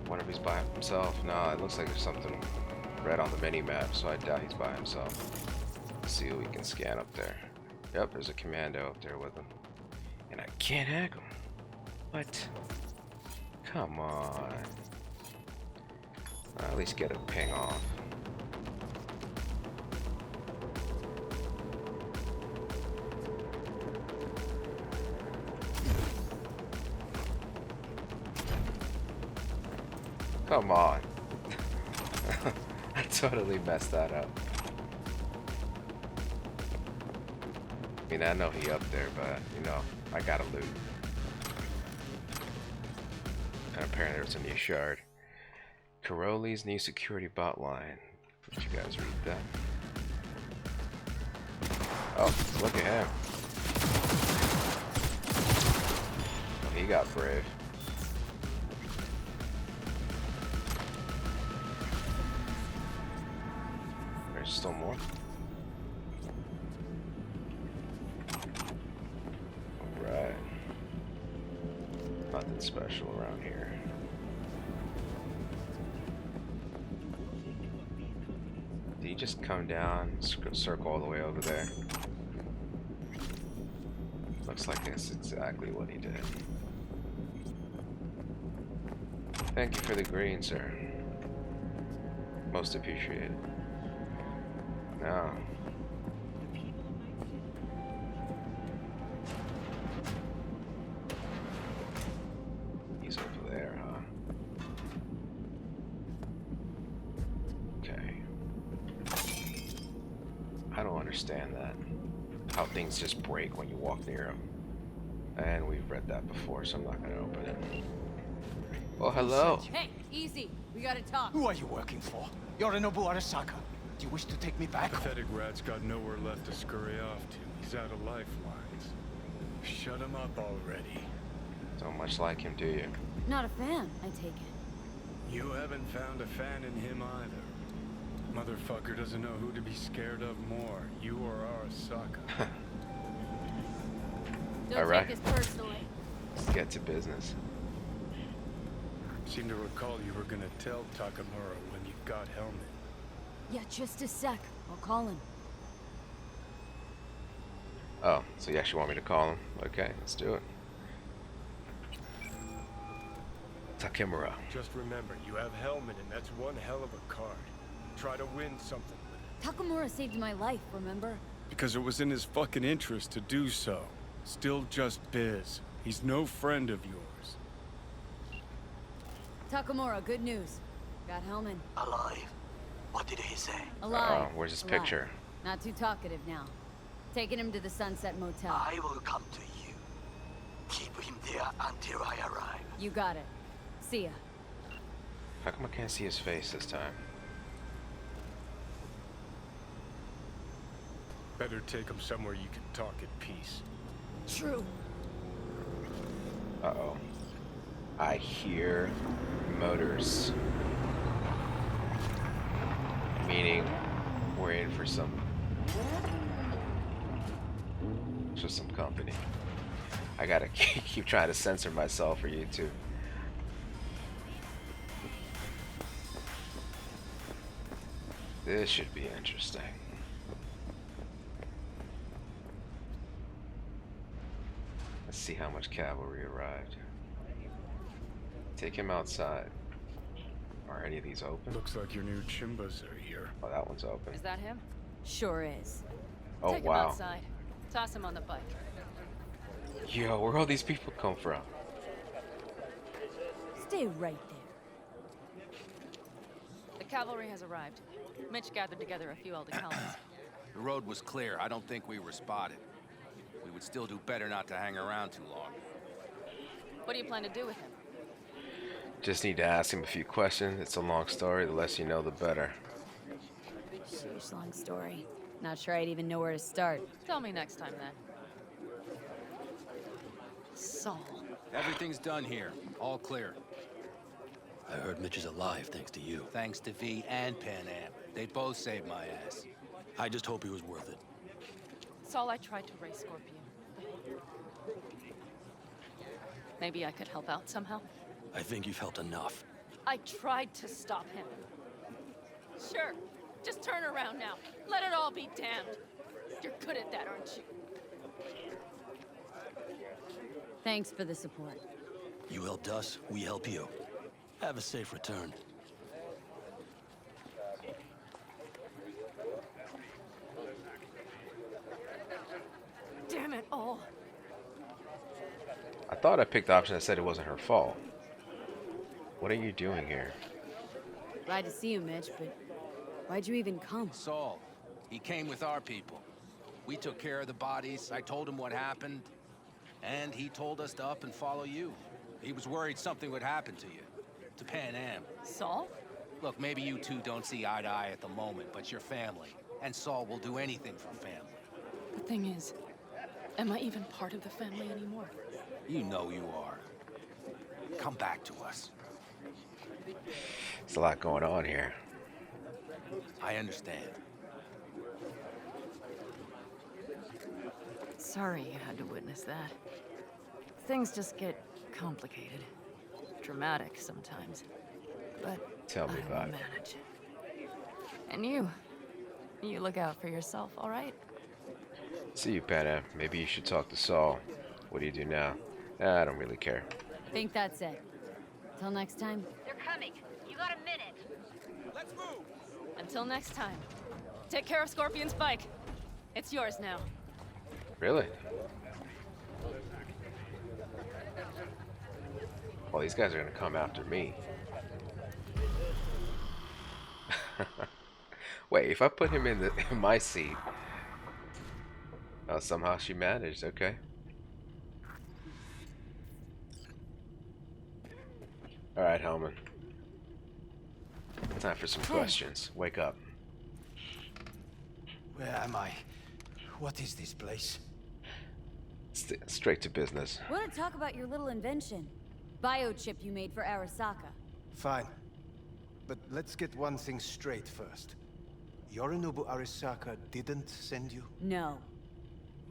Wonder if he's by himself. No, it looks like there's something red on the mini-map, so I doubt he's by himself. Let's see what we can scan up there. Yep, there's a commando up there with him. And I can't hack him. What? Come on. At least get a ping off. Come on. I totally messed that up. I mean, I know he up there, but, you know, I gotta loot. And apparently there's a new shard. Caroli's new security bot line. Did you guys read that? Oh, look at him. Oh, he got brave. Still more. Alright. Nothing special around here. just come down, circle all the way over there? Looks like that's exactly what he did. Thank you for the green, sir. Most appreciated. Now. He's over there, huh? Okay. I don't understand that. How things just break when you walk near them. And we've read that before, so I'm not gonna open it. Oh, hello. Hey, easy. We gotta talk. Who are you working for? Yorinobu Arasaka. Do you wish to take me back? Pathetic rat's got nowhere left to scurry off to. He's out of lifelines. Shut him up already. Don't much like him, do you? Not a fan, I take it. You haven't found a fan in him either. Motherfucker doesn't know who to be scared of more, you or Arasaka. Don't take this personally. Let's get to business. Seem to recall you were gonna tell Takamura when you got Hellman. Yeah, just a sec. I'll call him. Oh, so you actually want me to call him? Okay, let's do it. Takemura. Just remember, you have Hellman, and that's one hell of a card. Try to win something with it. Takamura saved my life, remember? Because it was in his fucking interest to do so. Still just biz. He's no friend of yours. Takamura, good news. Got Hellman. Alive. What did he say? Alive. Oh, where's his Alive. picture? Not too talkative now. Taking him to the Sunset Motel. I will come to you. Keep him there until I arrive. You got it. See ya. How come I can't see his face this time? Better take him somewhere you can talk at peace. True. Uh-oh. I hear motors. Meaning we're in for some company. I gotta keep trying to censor myself for YouTube. This should be interesting. Let's see how much cavalry arrived. Take him outside. Are any of these open? Looks like your new chimbas are here. Oh, that one's open. Is that him? Sure is. Oh, Take wow. him outside. Toss him on the bike. Yo, where all these people come from? Stay right there. The cavalry has arrived. Mitch gathered together a few old Hellmans. The road was clear. I don't think we were spotted. We would still do better not to hang around too long. What do you plan to do with him? Just need to ask him a few questions. It's a long story. The less you know, the better. Sheesh, long story. Not sure I'd even know where to start. Tell me next time, then. Saul. Everything's done here. All clear. I heard Mitch is alive thanks to you. Thanks to V and Panam. They both saved my ass. I just hope he was worth it. Saul, I tried to raise Scorpion. Maybe I could help out somehow? I think you've helped enough. I tried to stop him. Sure. Just turn around now. Let it all be damned. You're good at that, aren't you? Thanks for the support. You helped us, we help you. Have a safe return. Damn it all. I thought I picked the option that said it wasn't her fault. What are you doing here? Glad to see you, Mitch, but why'd you even come? Saul. He came with our people. We took care of the bodies. I told him what happened. And he told us to up and follow you. He was worried something would happen to you. To Panam. Saul? Look, maybe you two don't see eye to eye at the moment, but you're family. And Saul will do anything for family. The thing is, am I even part of the family anymore? You know you are. Come back to us. There's a lot going on here. I understand. Sorry you had to witness that. Things just get complicated. Dramatic sometimes. But Tell me I will about it. manage. And you. You look out for yourself, all right? See you, Panam. Maybe you should talk to Saul. What do you do now? I don't really care. Think that's it. Till next time. They're coming. You got a minute. Let's move! Until next time. Take care of Scorpion's bike. It's yours now. Really? Well, these guys are gonna come after me. Wait, if I put him in my seat. Oh, somehow she managed. Okay. All right, Hellman. Time for some questions. Wake up. Where am I? What is this place? Straight to business. Want to talk about your little invention? Biochip you made for Arasaka. Fine. But let's get one thing straight first. Yorinobu Arasaka didn't send you? No.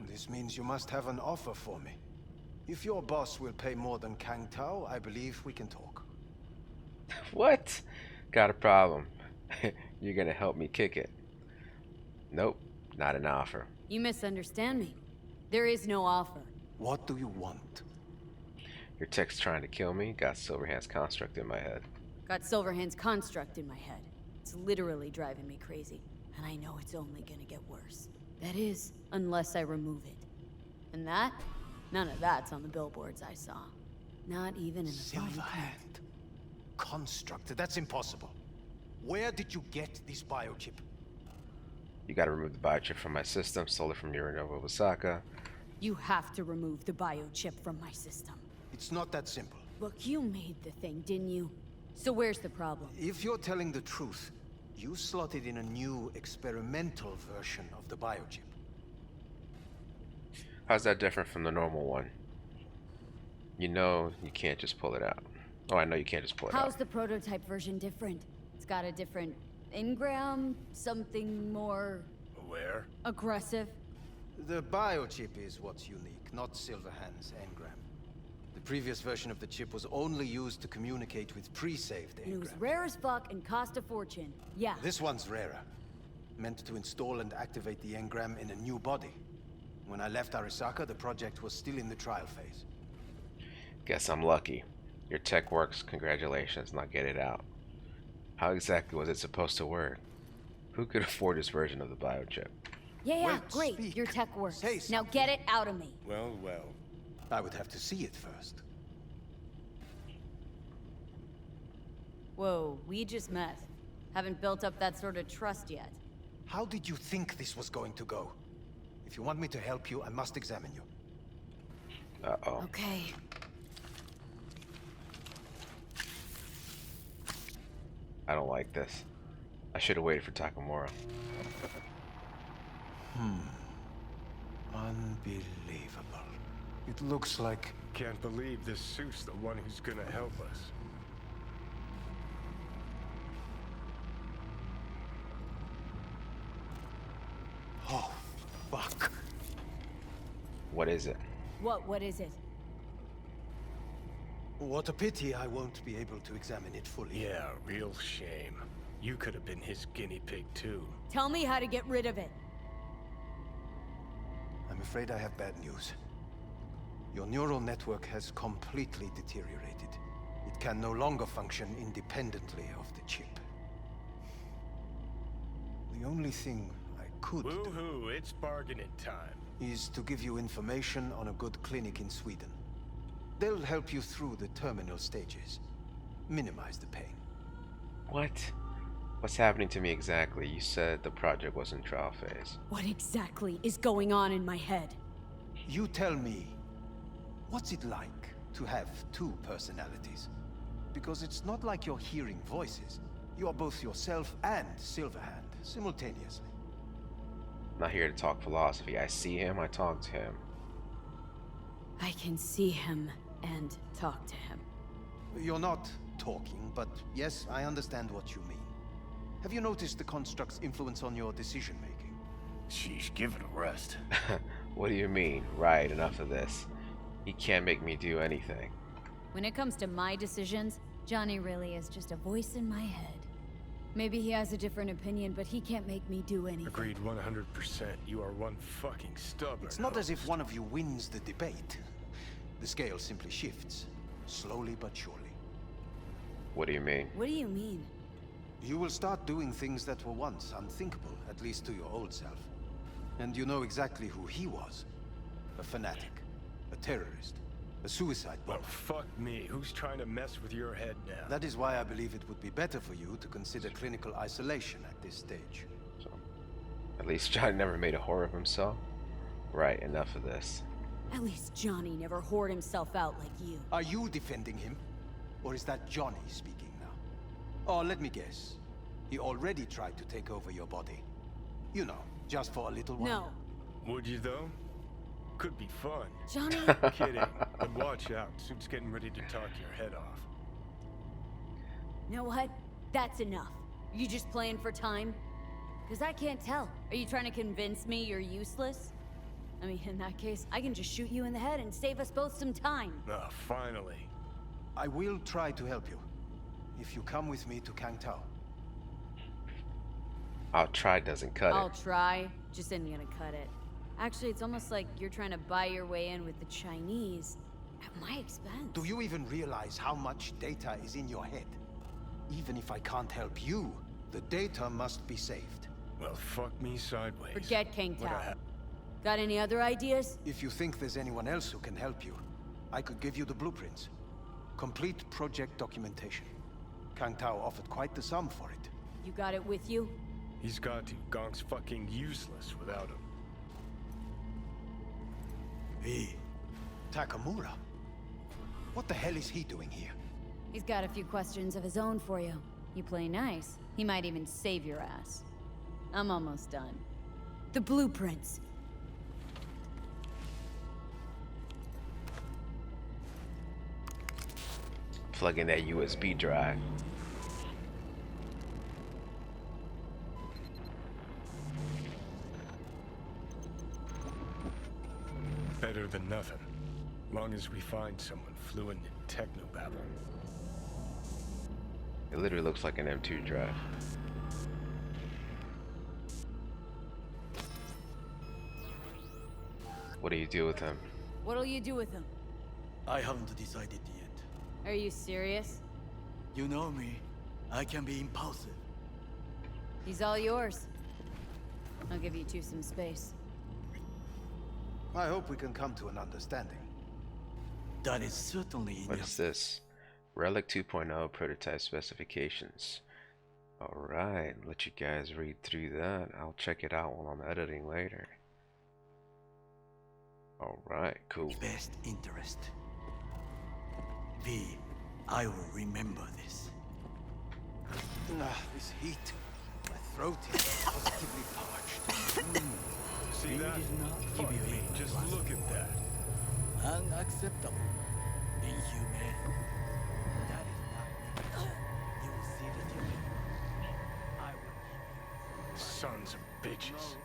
This means you must have an offer for me. If your boss will pay more than Kang Tao, I believe we can talk. What? Got a problem. You're gonna help me kick it. Nope, not an offer. You misunderstand me. There is no offer. What do you want? Your tech's trying to kill me. Got Silverhand's construct in my head. Got Silverhand's construct in my head. It's literally driving me crazy. And I know it's only gonna get worse. That is, unless I remove it. And that? None of that's on the billboards I saw. Not even in the fine print. Silverhand. Construct. That's impossible. Where did you get this biochip? You gotta remove the biochip from my system. Stole it from Yorinobu Osaka. You have to remove the biochip from my system. It's not that simple. Look, you made the thing, didn't you? So where's the problem? If you're telling the truth, you slotted in a new experimental version of the biochip. How's that different from the normal one? You know you can't just pull it out. Oh, I know you can't just pull it out. How's the prototype version different? It's got a different engram, something more... Where? aggressive. The biochip is what's unique, not Silverhand's engram. The previous version of the chip was only used to communicate with pre-saved And it was engrams. rare as fuck and cost a fortune. Yeah. This one's rarer. Meant to install and activate the engram in a new body. When I left Arasaka, the project was still in the trial phase. Guess I'm lucky. Your tech works. Congratulations. Now get it out. How exactly was it supposed to work? Who could afford this version of the biochip? Yeah, great. Your tech works. Now get it out of me. Well. I would have to see it first. Whoa, we just met. Haven't built up that sort of trust yet. How did you think this was going to go? If you want me to help you, I must examine you. Uh-oh. Okay. I don't like this. I should have waited for Takamura. Unbelievable. It looks like... Can't believe this suit's the one who's gonna help us. Oh, fuck. What is it? What is it? What a pity I won't be able to examine it fully. Yeah, real shame. You could have been his guinea pig too. Tell me how to get rid of it. I'm afraid I have bad news. Your neural network has completely deteriorated. It can no longer function independently of the chip. The only thing I could Woohoo, it's bargaining time. is to give you information on a good clinic in Sweden. They'll help you through the terminal stages. Minimize the pain. What? What's happening to me exactly? You said the project was in trial phase. What exactly is going on in my head? You tell me, what's it like to have two personalities? Because it's not like you're hearing voices. You are both yourself and Silverhand, simultaneously. I'm not here to talk philosophy. I see him, I talk to him. I can see him and talk to him. You're not talking, but yes, I understand what you mean. Have you noticed the construct's influence on your decision-making? Sheesh, give it a rest. What do you mean? Right, enough of this. He can't make me do anything. When it comes to my decisions, Johnny really is just a voice in my head. Maybe he has a different opinion, but he can't make me do anything. Agreed 100%. You are one fucking stubborn. It's not as if one of you wins the debate. The scale simply shifts, slowly but surely. What do you mean? What do you mean? You will start doing things that were once unthinkable, at least to your old self. And you know exactly who he was. A fanatic, a terrorist, a suicide bomber. Well, fuck me. Who's trying to mess with your head now? That is why I believe it would be better for you to consider clinical isolation at this stage. So, at least Johnny never made a whore of himself. Right, enough of this. At least Johnny never whored himself out like you. Are you defending him? Or is that Johnny speaking now? Oh, let me guess. He already tried to take over your body. You know, just for a little while. No. Would you, though? Could be fun. Johnny! Kidding. But watch out. Suit's getting ready to talk your head off. You know what? That's enough. You just playing for time? Because I can't tell. Are you trying to convince me you're useless? I mean, in that case, I can just shoot you in the head and save us both some time. Ah, finally. I will try to help you. If you come with me to Kangtao. I'll try doesn't cut I'll it. try, just isn't gonna cut it. Actually, it's almost like you're trying to buy your way in with the Chinese at my expense. Do you even realize how much data is in your head? Even if I can't help you, the data must be saved. Well, fuck me sideways. Forget Kangtao. Got any other ideas? If you think there's anyone else who can help you, I could give you the blueprints. Complete project documentation. Kangtao offered quite the sum for it. You got it with you? He's got to. Gong's fucking useless without him. Hey, Takamura? What the hell is he doing here? He's got a few questions of his own for you. You play nice, he might even save your ass. I'm almost done. The blueprints. Plug in that USB drive. Better than nothing. Long as we find someone fluent in technobabble. It literally looks like an M2 drive. What do you do with him? What'll you do with him? I haven't decided yet. Are you serious? You know me. I can be impulsive. He's all yours. I'll give you two some space. I hope we can come to an understanding. That is certainly What is this? Relic 2.0 prototype specifications. Alright, let you guys read through that. I'll check it out while I'm editing later. Alright, cool. Best interest. V, I will remember this. This heat. My throat is positively parched. See that? Fuck me. Just look at that. Unacceptable. Inhumane. That is not me. You will see that you I will. Sons of bitches.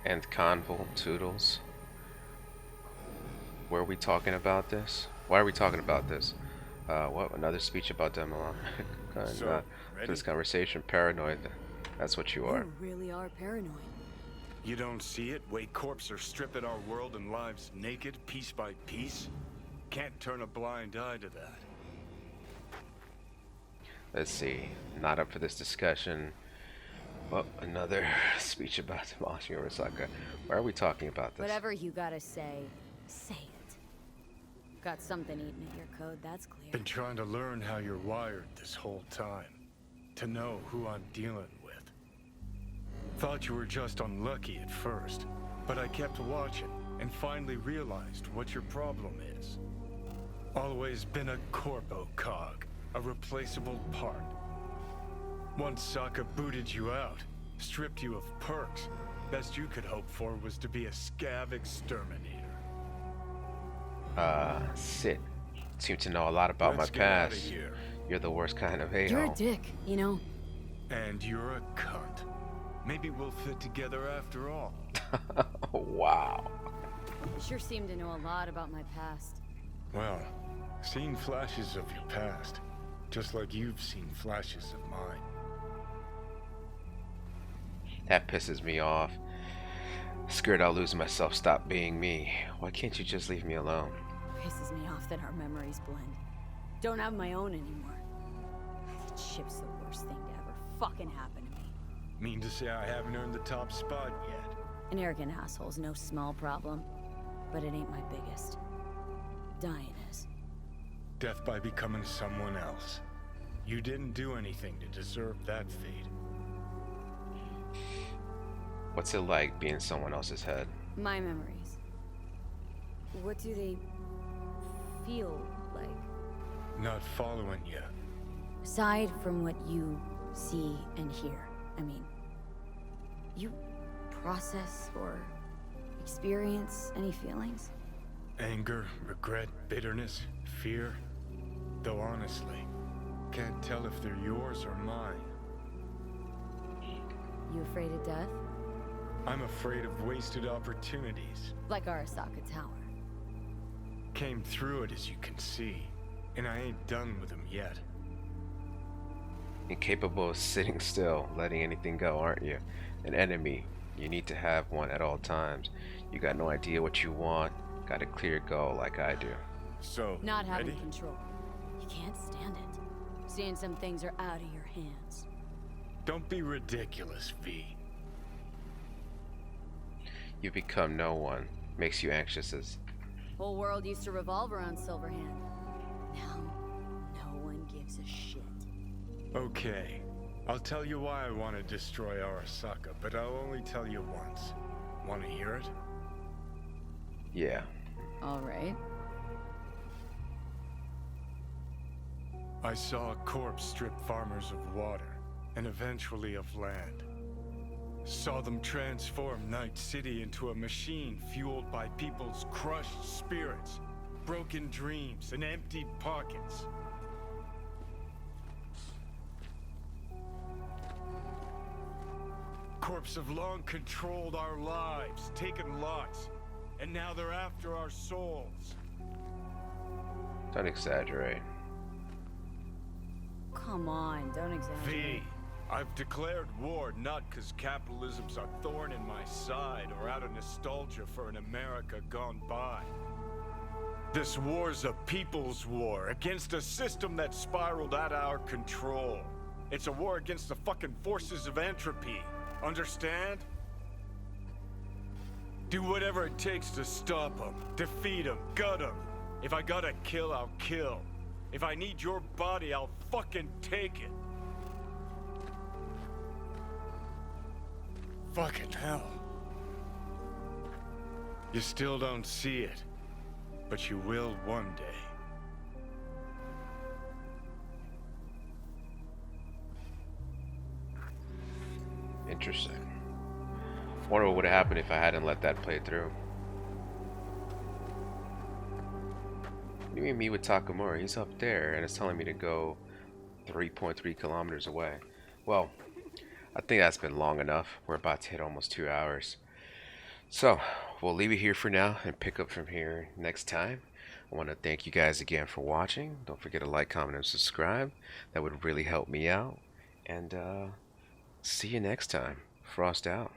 And Convol Toodles. Where are we talking about this? Why are we talking about this? What? Another speech about Demolon. So, For this conversation, paranoid. That's what you are. You really are paranoid. You don't see it? Way corps are stripping our world and lives naked, piece by piece? Can't turn a blind eye to that. Let's see. Not up for this discussion. Well, another speech about demolishing Arasaka. Why are we talking about this? Whatever you gotta say, say it. Got something eating at your code, that's clear. Been trying to learn how you're wired this whole time. To know who I'm dealing with. Thought you were just unlucky at first, but I kept watching and finally realized what your problem is. Always been a corpo cog, a replaceable part. Once Sokka booted you out, stripped you of perks, best you could hope for was to be a scav exterminator. Sit. Seem to know a lot about Let's my get outta past. here. You're the worst kind of a-hole. You're a dick, you know. And you're a cunt. Maybe we'll fit together after all. Wow. You sure seem to know a lot about my past. Well, seen flashes of your past. just like you've seen flashes of mine. That pisses me off. Scared I'll lose myself. Stop being me. Why can't you just leave me alone? Pisses me off that our memories blend. Don't have my own anymore. That ship's the worst thing to ever fucking happen to me. Mean to say I haven't earned the top spot yet? An arrogant asshole's no small problem, but it ain't my biggest. Dying is. Death by becoming someone else. You didn't do anything to deserve that fate. What's it like being someone else's head? My memories. What do they feel like? Not following you. Aside from what you see and hear, I mean, you process or experience any feelings? Anger, regret, bitterness, fear. Though honestly, can't tell if they're yours or mine. You afraid of death? I'm afraid of wasted opportunities. Like Arasaka Tower. Came through it, as you can see, and I ain't done with them yet. Incapable of sitting still, letting anything go, aren't you? An enemy. You need to have one at all times. You got no idea what you want. Got a clear goal like I do. So, not having ready? control. You can't stand it. Seeing some things are out of your hands. Don't be ridiculous, V. You become no one. Makes you anxious as... Whole world used to revolve around Silverhand. Now, no one gives a shit. Okay. I'll tell you why I want to destroy Arasaka, but I'll only tell you once. Want to hear it? Yeah. All right. I saw a corpse strip farmers of water, and eventually of land. Saw them transform Night City into a machine fueled by people's crushed spirits, broken dreams, and emptied pockets. Corps have long controlled our lives, taken lots, and now they're after our souls. Don't exaggerate. Come on, don't exaggerate. V, I've declared war not because capitalism's a thorn in my side or out of nostalgia for an America gone by. This war's a people's war against a system that spiraled out of our control. It's a war against the fucking forces of entropy. Understand? Do whatever it takes to stop them, defeat them, gut them. If I gotta kill, I'll kill. If I need your body, I'll fucking take it. Fucking hell. You still don't see it, but you will one day. Interesting. Wonder what would have happened if I hadn't let that play through. You and me with Takamura, he's up there and it's telling me to go 3.3 kilometers away. Well, I think that's been long enough. We're about to hit almost 2 hours. So, we'll leave it here for now and pick up from here next time. I want to thank you guys again for watching. Don't forget to like, comment, and subscribe. That would really help me out. And see you next time. Frost out.